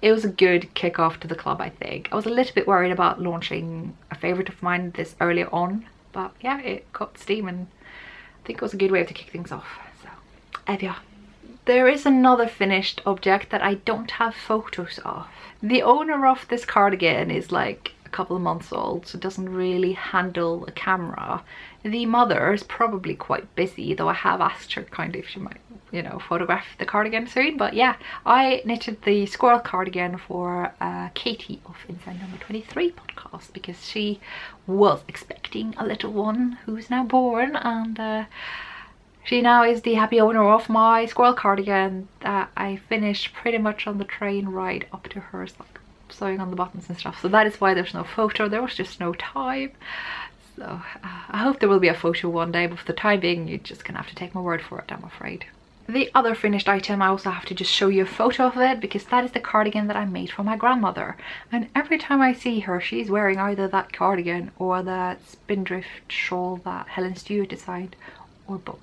It was a good kick-off to the club, I think. I was a little bit worried about launching a favourite of mine this early on, but yeah, it caught steam, and I think it was a good way to kick things off. So, Evja. There is another finished object that I don't have photos of. The owner of this cardigan is like a couple of months old, so doesn't really handle a camera. The mother is probably quite busy, though I have asked her kind of if she might, you know, photograph the cardigan soon. But yeah, I knitted the squirrel cardigan for Katie of Inside Number 23 podcast, because she was expecting a little one who's now born, and she now is the happy owner of my squirrel cardigan that I finished pretty much on the train ride up to hers, like sewing on the buttons and stuff. So that is why there's no photo. There was just no time. So I hope there will be a photo one day, but for the time being, you're just gonna have to take my word for it, I'm afraid. The other finished item, I also have to just show you a photo of it, because that is the cardigan that I made for my grandmother. And every time I see her, she's wearing either that cardigan or that spindrift shawl that Helen Stewart designed, or both.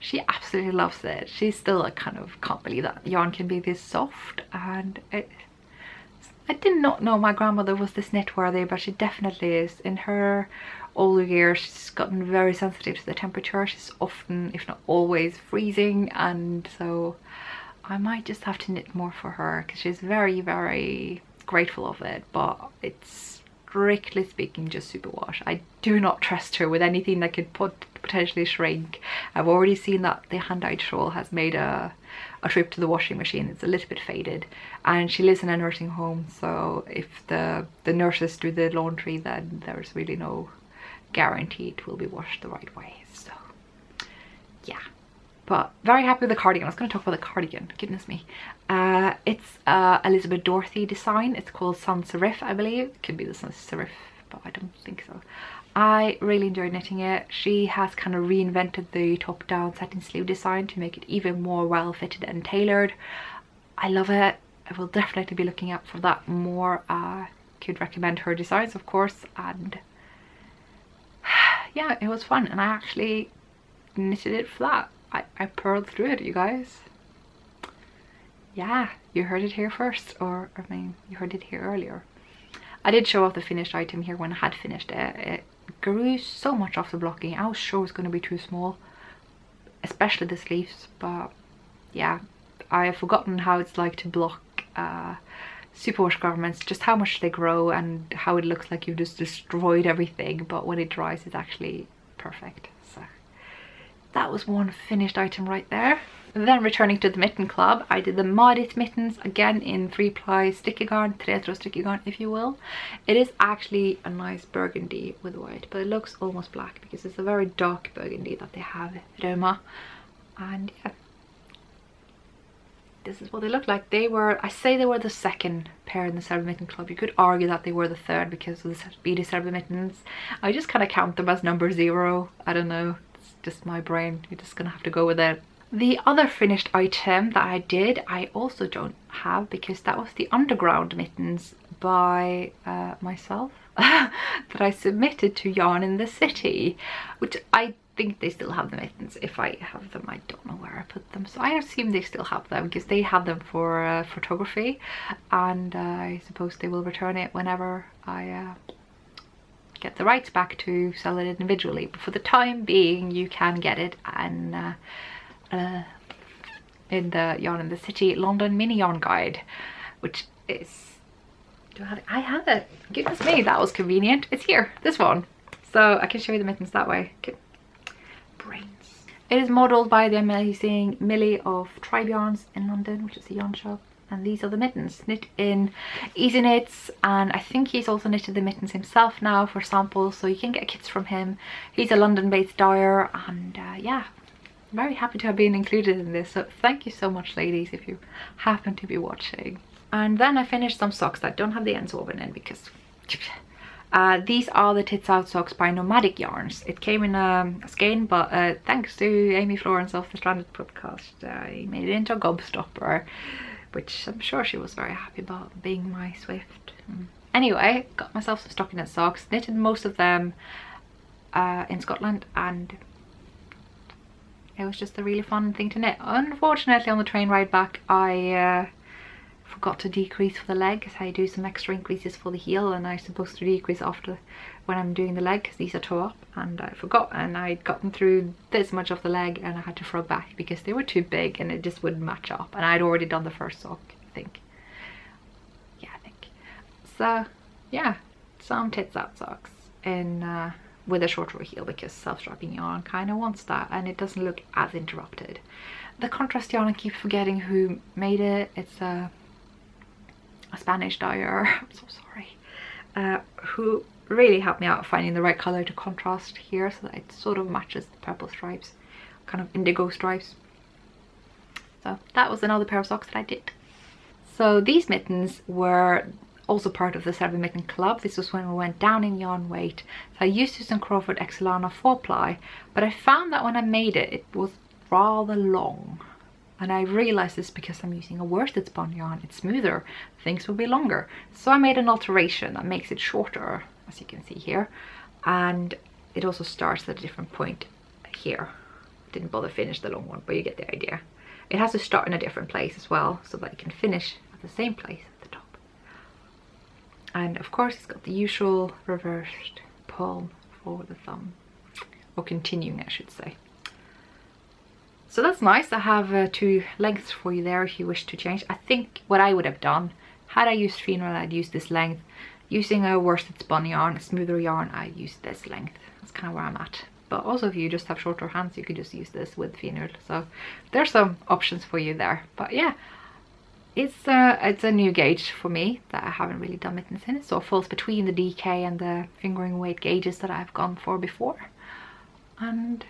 She absolutely loves it. She still like, kind of can't believe that yarn can be this soft, and I did not know my grandmother was this knit-worthy, but she definitely is. In her older years, she's gotten very sensitive to the temperature. She's often, if not always, freezing, and so I might just have to knit more for her, because she's very, very grateful of it, but it's strictly speaking just superwash. I do not trust her with anything that could potentially shrink. I've already seen that the hand-dyed shawl has made a trip to the washing machine. It's a little bit faded, and she lives in a nursing home, so if the nurses do the laundry, then there's really no guarantee it will be washed the right way. So yeah, but very happy with the cardigan. I was going to talk about the cardigan, goodness me. It's Elizabeth Dorothy design. It's called Sans Serif, I believe. It could be the Sans Serif, but I don't think so. I really enjoyed knitting it. She has kind of reinvented the top down satin sleeve design to make it even more well fitted and tailored. I love it. I will definitely be looking out for that more. Could recommend her designs, of course, and yeah, it was fun, and I actually knitted it flat. I purled through it, you guys. Yeah, you heard it here first, or I mean, you heard it here earlier. I did show off the finished item here when I had finished it. It grew so much off the blocking. I was sure it was going to be too small, especially the sleeves, but yeah, I have forgotten how it's like to block superwash garments, just how much they grow and how it looks like you've just destroyed everything, but when it dries it's actually perfect. So that was one finished item right there. And then returning to the mitten club, I did the Marit mittens again in 3-ply sticky yarn, retro sticky yarn if you will. It is actually a nice burgundy with white, but it looks almost black because it's a very dark burgundy that they have Roma. And yeah, this is what they look like. They were, I say they were the second pair in the Cerebral Mitten Club. You could argue that they were the third because of the beaded Cerebral Mittens. I just kind of count them as number 0. I don't know, it's just my brain. You're just gonna have to go with it. The other finished item that I did, I also don't have, because that was the Underground mittens by myself that I submitted to Yarn in the City, which I think they still have the mittens. If I have them, I don't know where I put them, so I assume they still have them because they had them for photography, and I suppose they will return it whenever I get the rights back to sell it individually. But for the time being, you can get it and in the Yarn in the City London mini yarn guide, which is, I have it, goodness me, that was convenient. It's here, this one, so I can show you the mittens that way. Okay. Brains. It is modelled by the amazing Millie of Tribe Yarns in London, which is a yarn shop, and these are the mittens, knit in Easy Knits, and I think he's also knitted the mittens himself now for samples, so you can get kits from him. He's a London based dyer, and yeah, very happy to have been included in this, so thank you so much, ladies, if you happen to be watching. And then I finished some socks that don't have the ends woven in because these are the Tits Out socks by Nomadic Yarns. It came in a skein, but thanks to Amy Florence of the Stranded podcast, I made it into a gobstopper, which I'm sure she was very happy about, being my Swift. Anyway, got myself some stockinette socks, knitted most of them in Scotland, and it was just a really fun thing to knit. Unfortunately, on the train ride back, I forgot to decrease for the leg, because I do some extra increases for the heel, and I'm supposed to decrease after when I'm doing the leg because these are toe up, and I forgot, and I'd gotten through this much of the leg and I had to frog back because they were too big and it just wouldn't match up, and I'd already done the first sock, I think. Yeah, I think. So yeah, some Tits Out socks in with a shorter heel, because self-strapping yarn kind of wants that and it doesn't look as interrupted. The contrast yarn, I keep forgetting who made it. It's a Spanish dyer, I'm so sorry, who really helped me out finding the right color to contrast here so that it sort of matches the purple stripes, kind of indigo stripes. So that was another pair of socks that I did. So these mittens were also part of the Cerebral Mitten Club. This was when we went down in yarn weight. So I used Susan Crawford Excelana 4-ply, but I found that when I made it, it was rather long. And I realized this because I'm using a worsted spun yarn. It's smoother, things will be longer. So I made an alteration that makes it shorter, as you can see here. And it also starts at a different point here. Didn't bother finish the long one, but you get the idea. It has to start in a different place as well, so that you can finish at the same place at the top. And of course it's got the usual reversed palm for the thumb, or continuing, I should say. So that's nice. I have 2 lengths for you there if you wish to change. I think what I would have done, had I used Fenway, I'd use this length. Using a worsted spun yarn, a smoother yarn, I use this length. That's kind of where I'm at. But also if you just have shorter hands, you could just use this with Fenway. So there's some options for you there. But yeah, it's a new gauge for me that I haven't really done mittens in. So it falls between the DK and the fingering weight gauges that I've gone for before. And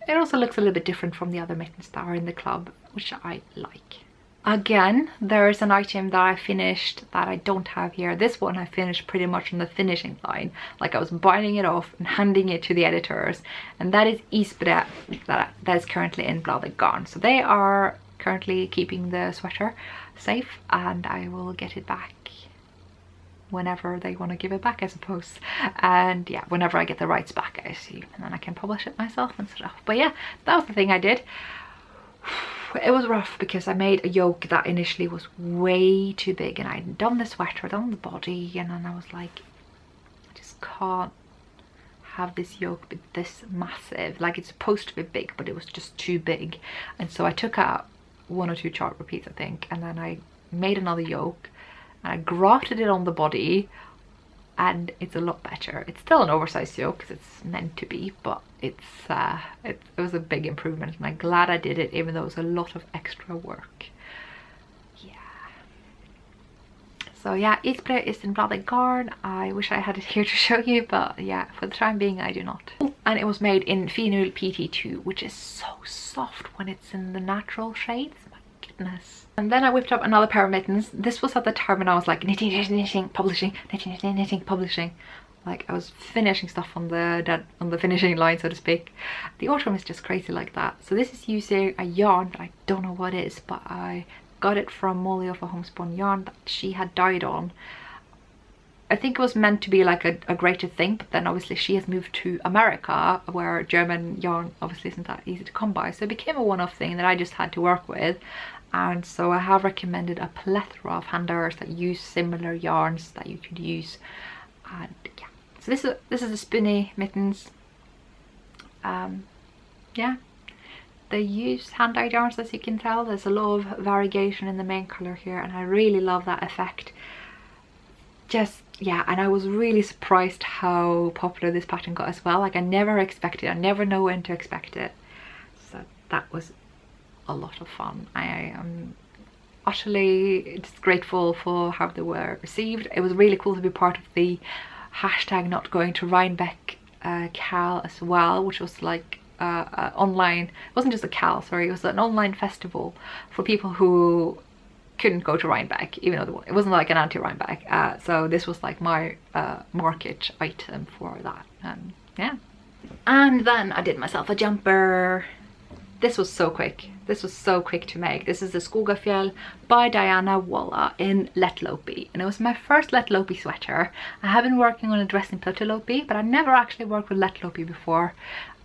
it also looks a little bit different from the other mittens that are in the club, which I like. Again, there is an item that I finished that I don't have here. This one I finished pretty much on the finishing line. Like I was binding it off and handing it to the editors. And that is Isbre that is currently in Bladet Garn. So they are currently keeping the sweater safe, and I will get it back whenever they want to give it back, I suppose. And yeah, whenever I get the rights back, I assume, and then I can publish it myself and stuff. But yeah, that was the thing I did. It was rough because I made a yoke that initially was way too big, and I'd done the sweater, done the body, and then I was like, I just can't have this yoke be this massive. Like, it's supposed to be big, but it was just too big. And so I took out 1 or 2 chart repeats, I think, and then I made another yoke. I grafted it on the body, and it's a lot better. It's still an oversized yoke because it's meant to be, but it was a big improvement, and I'm glad I did it, even though it was a lot of extra work. Yeah. So yeah, Isbre is in Bladet Garn. I wish I had it here to show you, but yeah, for the time being I do not. And it was made in Fenway PT2, which is so soft when it's in the natural shades. My Goodness. And then I whipped up another pair of mittens. This was at the time when I was like knitting, publishing, knitting, publishing. Like I was finishing stuff on the finishing line, so to speak. The autumn is just crazy like that. So this is using a yarn that I don't know what it is, but I got it from Molly of a Homespun Yarn that she had dyed on. I think it was meant to be like a greater thing, but then obviously she has moved to America, where German yarn obviously isn't that easy to come by. So it became a one-off thing that I just had to work with. And so I have recommended a plethora of hand dyers that use similar yarns that you could use. And yeah, so this is the spinny mittens. Yeah, they use hand dyed yarns, as you can tell. There's a lot of variegation in the main color here, and I really love that effect. Just, yeah, and I was really surprised how popular this pattern got as well. Like I never expected, I never know when to expect it. So that was a lot of fun. I am utterly just grateful for how they were received. It was really cool to be part of the hashtag not going to Rhinebeck Cal as well, which was like online, it wasn't just a Cal, sorry, it was an online festival for people who couldn't go to Rhinebeck, even though it wasn't like an anti-Rhinebeck. So this was like my market item for that. Yeah. And then I did myself a jumper. This was so quick. This was so quick to make. This is the Skogafjell by Diana Walla in Letlopi. And it was my first Letlopi sweater. I have been working on a dress in Plötterlopi, but I never actually worked with Letlopi before.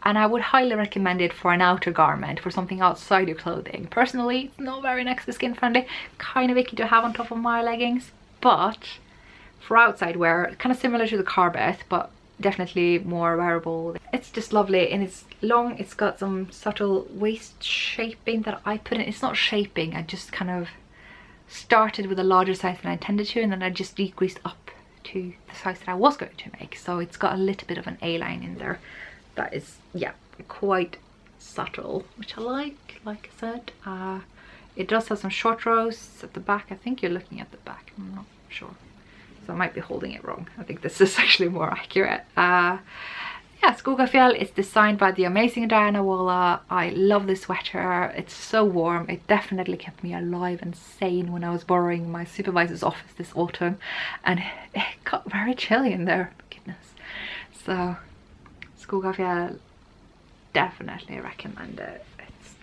And I would highly recommend it for an outer garment, for something outside your clothing. Personally, it's not very next to skin friendly. Kind of icky to have on top of my leggings. But for outside wear, kind of similar to the Carbeth, but definitely more wearable. It's just lovely, and it's long. It's got some subtle waist shaping that I put in. It's not shaping, I just kind of started with a larger size than I intended to, and then I just decreased up to the size that I was going to make. So it's got a little bit of an A-line in there that is, yeah, quite subtle, which I like I said. It does have some short rows at the back. I think you're looking at the back, I'm not sure, so I might be holding it wrong. I think this is actually more accurate. Yeah, Skogafjell is designed by the amazing Diana Walla. I love this sweater. It's so warm. It definitely kept me alive and sane when I was borrowing my supervisor's office this autumn, and it got very chilly in there, goodness. So Skogafjell, definitely recommend it. It's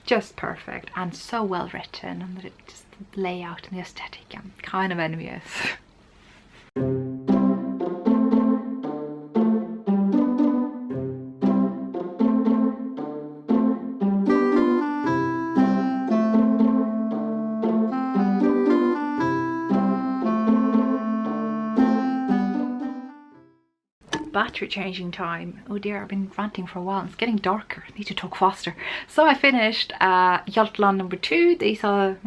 just perfect and so well written, and just the layout and the aesthetic, I'm kind of envious. Battery changing time. Oh dear, I've been ranting for a while. It's getting darker. I need to talk faster. So I finished Hjaltland number 2. These are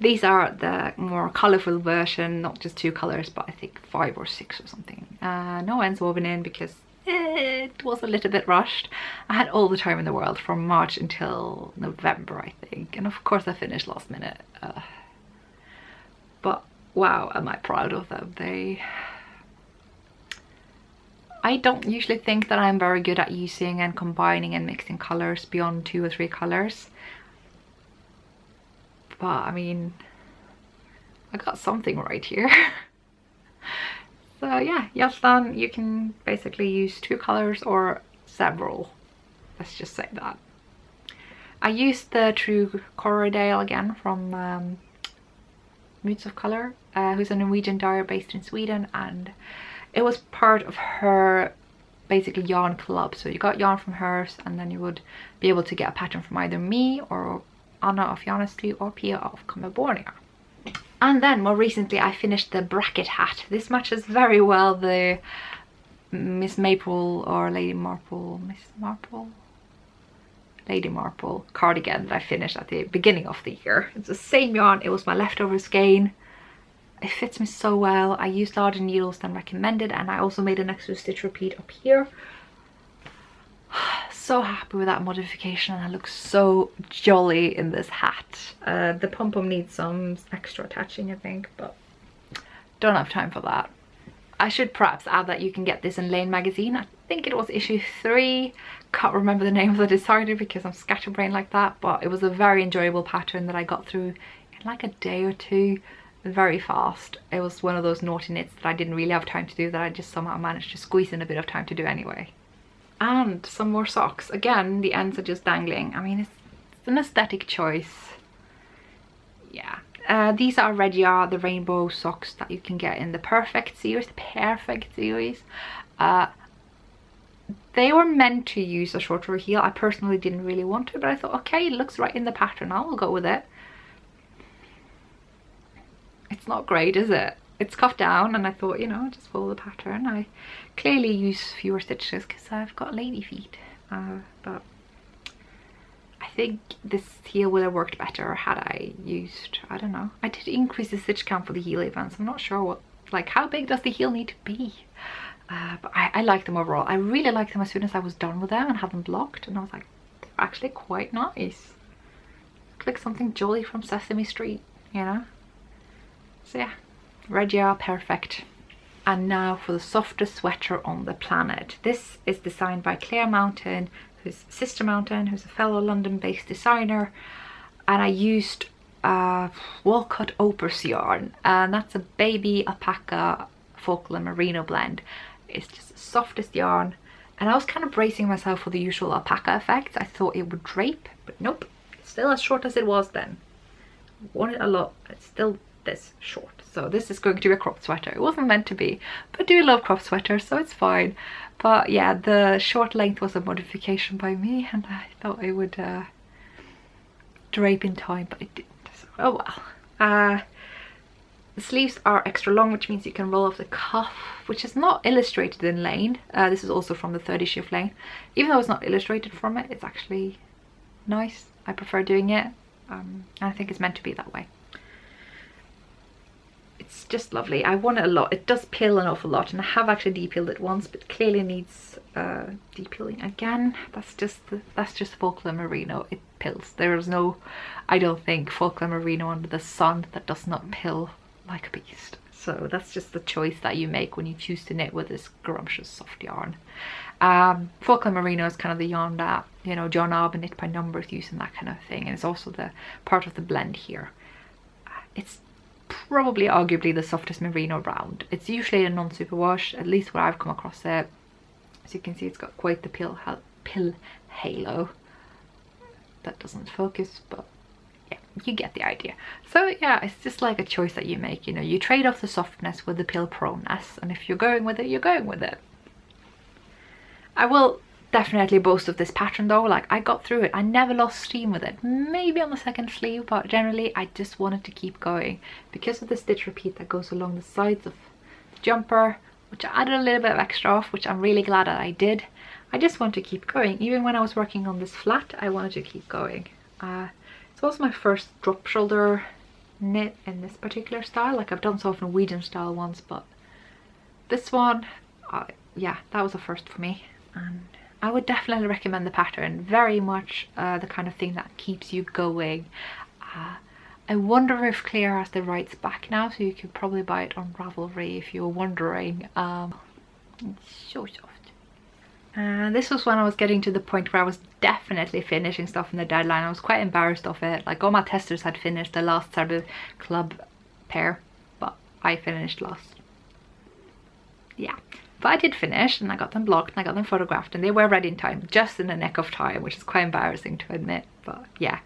the more colourful version, not just 2 colours, but I think 5 or 6 or something. No ends woven in because it was a little bit rushed. I had all the time in the world from March until November, I think, and of course I finished last minute. But wow, am I proud of them. I don't usually think that I'm very good at using and combining and mixing colours beyond 2 or 3 colours. But I mean, I got something right here. So yeah, Hjaltland, you can basically use 2 colours or several. Let's just say that. I used the True Corridale again from Moods of Colour, who's a Norwegian dyer based in Sweden, and it was part of her basically yarn club. So you got yarn from hers, and then you would be able to get a pattern from either me or Anna of Yarnestry or Pia of Commerbornia. And then more recently I finished the bracket hat. This matches very well the Miss Maple or Lady Marple, Lady Marple cardigan that I finished at the beginning of the year. It's the same yarn. It was my leftover skein. It fits me so well. I used larger needles than recommended, and I also made an extra stitch repeat up here. So happy with that modification, and I look so jolly in this hat. The pom-pom needs some extra attaching, I think, but don't have time for that. I should perhaps add that you can get this in Lane magazine. I think it was issue 3. can't remember the name of the designer because I'm scatterbrained like that, but it was a very enjoyable pattern that I got through in like a day or two, very fast. It was one of those naughty knits that I didn't really have time to do, that I just somehow managed to squeeze in a bit of time to do anyway. And some more socks. Again, the ends are just dangling. I mean, it's an aesthetic choice. Yeah. These are Nadia, the rainbow socks that you can get in the Perfect series, they were meant to use a shorter heel. I personally didn't really want to, but I thought, okay, it looks right in the pattern, I'll go with it. It's not great, is it? It's cuffed down, and I thought, you know, just follow the pattern. I clearly use fewer stitches because I've got lady feet, but I think this heel would have worked better had I used, I don't know. I did increase the stitch count for the heel even, so I'm not sure what, like, how big does the heel need to be? But I like them overall. I really liked them as soon as I was done with them and had them blocked, and I was like, they're actually quite nice. Look like something jolly from Sesame Street, you know? So yeah, Nadia, perfect. And now for the softest sweater on the planet. This is designed by Claire Mountain, who's Sister Mountain, who's a fellow London-based designer, and I used Walcott Opus yarn, and that's a baby alpaca Falkland merino blend. It's just the softest yarn, and I was kind of bracing myself for the usual alpaca effect. I thought it would drape, but nope, it's still as short as it was then. Wanted a lot, it's still this short. So this is going to be a crop sweater. It wasn't meant to be, but I do love crop sweaters, so it's fine. But yeah, the short length was a modification by me, and I thought it would drape in time, but it didn't. So, oh well. The sleeves are extra long, which means you can roll off the cuff, which is not illustrated in Lane. This is also from the 30 shift Lane. Even though it's not illustrated from it, it's actually nice. I prefer doing it. And I think it's meant to be that way. It's just lovely. I want it a lot. It does peel an awful lot, and I have actually de-peeled it once, but clearly needs de-peeling again. That's just Falkland merino. It pills. There is no, I don't think, Falkland merino under the sun that does not pill like a beast. So that's just the choice that you make when you choose to knit with this scrumptious soft yarn. Falkland merino is kind of the yarn that, you know, John Arb and Knit by Numbers use and that kind of thing, and it's also the part of the blend here. It's probably arguably the softest merino around. It's usually a non-superwash, at least where I've come across it. As you can see, it's got quite the pill halo. That doesn't focus, but yeah, you get the idea. So yeah, it's just like a choice that you make, you know, you trade off the softness with the pill proneness, and if you're going with it, you're going with it. I will definitely boast of this pattern though. Like, I got through it, I never lost steam with it. Maybe on the second sleeve, but generally I just wanted to keep going because of the stitch repeat that goes along the sides of the jumper, which I added a little bit of extra off, which I'm really glad that I did. I just want to keep going. Even when I was working on this flat, I wanted to keep going. It's also my first drop shoulder knit in this particular style. Like, I've done some Norwegian style once, but this one, yeah, that was a first for me. And I would definitely recommend the pattern. Very much the kind of thing that keeps you going. I wonder if Claire has the rights back now, so you could probably buy it on Ravelry if you're wondering. It's so soft. This was when I was getting to the point where I was definitely finishing stuff in the deadline. I was quite embarrassed of it. Like, all my testers had finished the last Saturday club pair, but I finished last. Yeah, but I did finish, and I got them blocked and I got them photographed, and they were ready in time, just in the nick of time, which is quite embarrassing to admit. But yeah,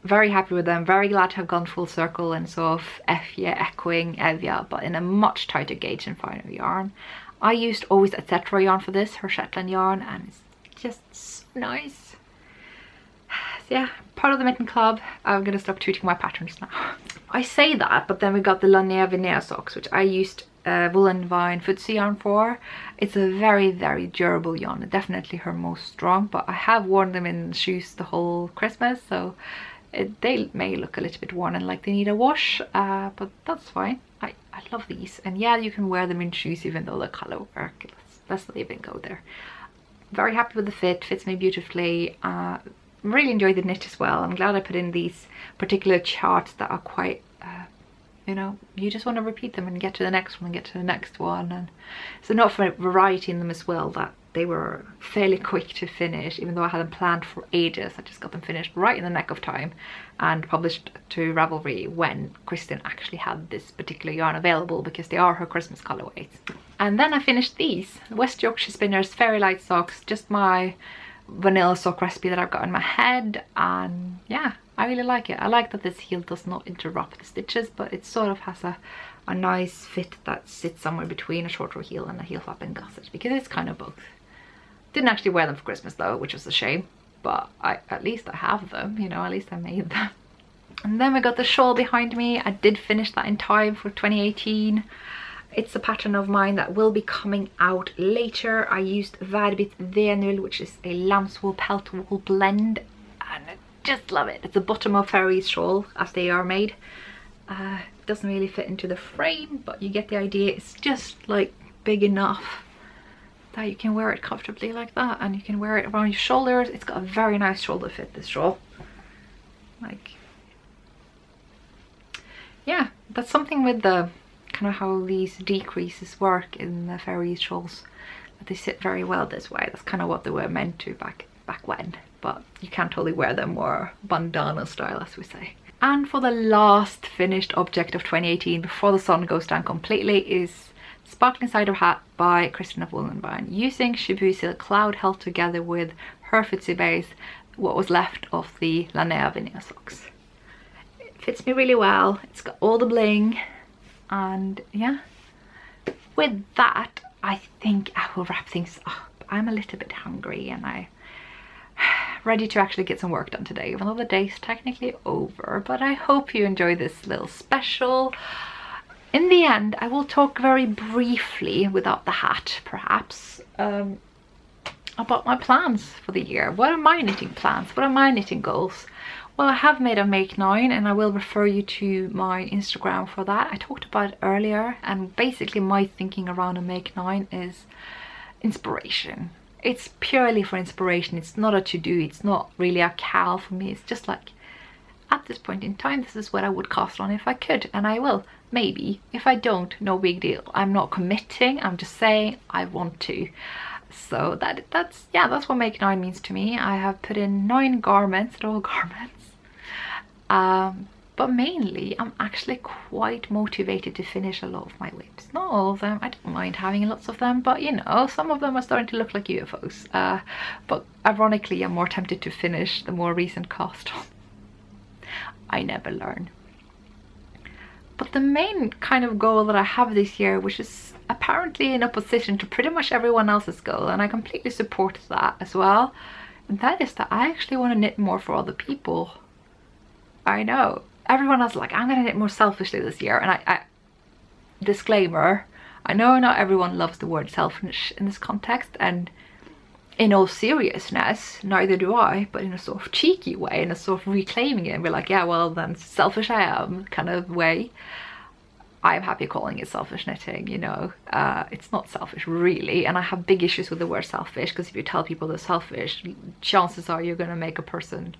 very happy with them. Very glad to have gone full circle and sort of Effia echoing Evia, but in a much tighter gauge and finer yarn. I used Always Etc. yarn for this, her Shetland yarn, and it's just so nice. So yeah, part of the Mitten Club. I'm gonna stop tweeting my patterns now. I say that, but then we got the Lanier Vinea socks, which I used Woolen Vine Footsie yarn for. It's a very, very durable yarn, definitely her most strong, but I have worn them in shoes the whole Christmas, so they may look a little bit worn and like they need a wash, but that's fine. I love these, and yeah, you can wear them in shoes even though the colour work. Let's not even go there. Very happy with the fit, fits me beautifully. Really enjoyed the knit as well. I'm glad I put in these particular charts that are quite, you know, you just want to repeat them and get to the next one and get to the next one, and there's enough variety in them as well that they were fairly quick to finish, even though I had them planned for ages. I just got them finished right in the nick of time and published to Ravelry when Kristin actually had this particular yarn available, because they are her Christmas colorways. And then I finished these West Yorkshire Spinners Fairy Light socks, just my vanilla sock recipe that I've got in my head, and yeah, I really like it. I like that this heel does not interrupt the stitches, but it sort of has a nice fit that sits somewhere between a shorter heel and a heel flap and gusset, because it's kind of both. Didn't actually wear them for Christmas though, which was a shame, but at least I have them, you know, at least I made them. And then we got the shawl behind me. I did finish that in time for 2018. It's a pattern of mine that will be coming out later. I used Värbit Venull, which is a lamb's wool pelt wool blend, and I just love it. It's a bottom of fairies shawl, as they are made. It doesn't really fit into the frame, but you get the idea. It's just like big enough that you can wear it comfortably like that, and you can wear it around your shoulders. It's got a very nice shoulder fit, this shawl. Like, yeah, that's something with the kind of how these decreases work in the fairies shawls, that they sit very well this way. That's kind of what they were meant to back when, but you can't totally wear them more bandana style, as we say. And for the last finished object of 2018 before the sun goes down completely is Sparkling Cider Hat by Kristin of Woollenvine, using Shibu Silk Cloud held together with her Fitzy base, what was left of the Lanea Vinia socks. It fits me really well. It's got all the bling, and yeah, with that I think I will wrap things up. I'm a little bit hungry and I'm ready to actually get some work done today, even though the day's technically over. But I hope you enjoy this little special. In the end, I will talk very briefly, without the hat perhaps, about my plans for the year. What are my knitting plans? What are my knitting goals? Well, I have made a make 9 and I will refer you to my Instagram for that. I talked about it earlier, and basically my thinking around a make 9 is inspiration. It's purely for inspiration. It's not a to-do. It's not really a cal for me. It's just like, at this point in time, this is what I would cast on if I could, and I will. Maybe. If I don't, no big deal. I'm not committing. I'm just saying I want to. So that's what make 9 means to me. I have put in 9 garments. They're all garments. But mainly I'm actually quite motivated to finish a lot of my whips. Not all of them. I don't mind having lots of them, but you know, some of them are starting to look like UFOs. But ironically, I'm more tempted to finish the more recent cast on. I never learn. But the main kind of goal that I have this year, which is apparently in opposition to pretty much everyone else's goal, and I completely support that as well, and that is that I actually want to knit more for other people. I know everyone else is like, I'm gonna knit more selfishly this year, and I disclaimer, I know not everyone loves the word selfish in this context, and in all seriousness, neither do I, but in a sort of cheeky way, in a sort of reclaiming it and be like, yeah, well then selfish I am kind of way. I'm happy calling it selfish knitting, you know. It's not selfish really, and I have big issues with the word selfish, because if you tell people they're selfish, chances are you're gonna make a person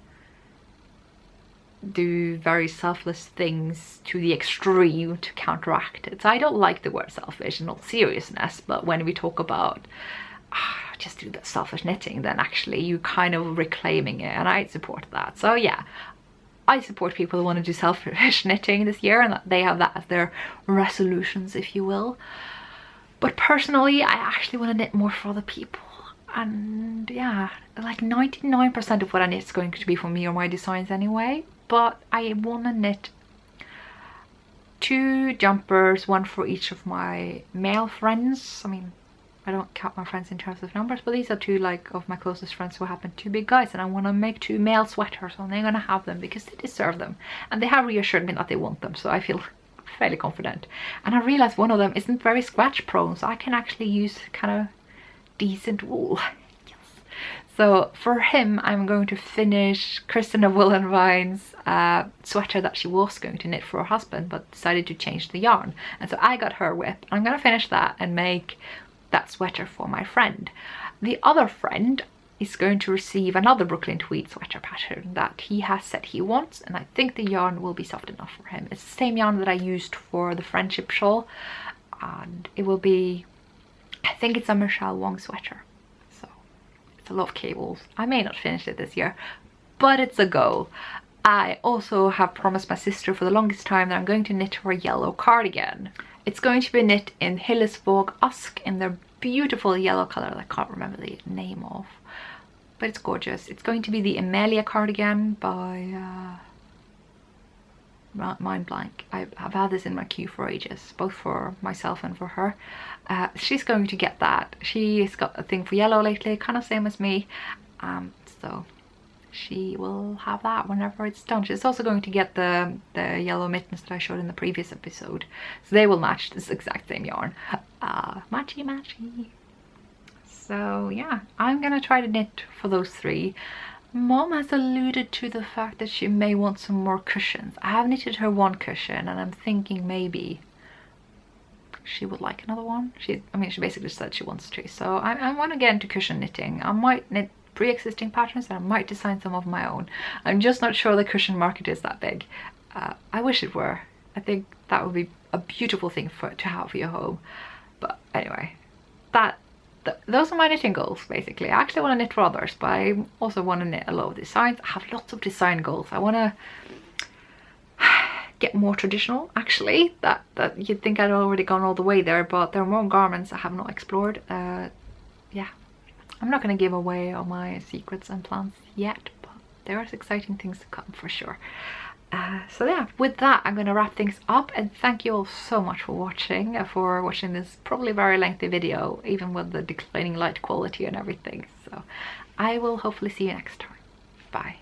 do very selfless things to the extreme to counteract it. So I don't like the word selfish in all seriousness, but when we talk about just do that selfish knitting, then actually you kind of reclaiming it, and I support that. So yeah, I support people who want to do selfish knitting this year, and that they have that as their resolutions, if you will. But personally, I actually want to knit more for other people. And yeah, like 99% of what I knit is going to be for me or my designs anyway. But I want to knit 2 jumpers, 1 for each of my male friends. I mean, I don't count my friends in terms of numbers, but these are 2 like of my closest friends who happen to be guys, and I want to make 2 male sweaters, and they're gonna have them because they deserve them, and they have reassured me that they want them, so I feel fairly confident. And I realized one of them isn't very scratch prone, so I can actually use kind of decent wool. Yes. So for him, I'm going to finish Kristin of Woollenvine's sweater that she was going to knit for her husband, but decided to change the yarn, and so I got her whip. I'm gonna finish that and make that sweater for my friend. The other friend is going to receive another Brooklyn tweed sweater pattern that he has said he wants, and I think the yarn will be soft enough for him. It's the same yarn that I used for the friendship shawl, and it will be, I think it's a Michelle Wong sweater. It's a lot of cables. I may not finish it this year, but it's a goal. I also have promised my sister for the longest time that I'm going to knit her a yellow cardigan. It's going to be knit in Hillesvåg Usk in their beautiful yellow colour that I can't remember the name of, but it's gorgeous. It's going to be the Amelia cardigan by mind blank. I've had this in my queue for ages, both for myself and for her. She's going to get that. She's got a thing for yellow lately, kind of same as me, so she will have that whenever it's done. She's also going to get the yellow mittens that I showed in the previous episode, so they will match this exact same yarn. Matchy matchy. So yeah, I'm gonna try to knit for those three. Mom has alluded to the fact that she may want some more cushions. I have knitted her one cushion and I'm thinking maybe she would like another one. She basically said she wants to, so I want to get into cushion knitting. I might knit pre-existing patterns and I might design some of my own. I'm just not sure the cushion market is that big. I wish it were. I think that would be a beautiful thing to have for your home. But anyway, those are my knitting goals basically. I actually want to knit for others, but I also want to knit a lot of designs. I have lots of design goals. I want to get more traditional actually. That you'd think I'd already gone all the way there, but there are more garments I have not explored. Yeah, I'm not going to give away all my secrets and plans yet, but there are exciting things to come for sure. So yeah, with that I'm going to wrap things up, and thank you all so much for watching this probably very lengthy video, even with the declining light quality and everything. So I will hopefully see you next time. Bye.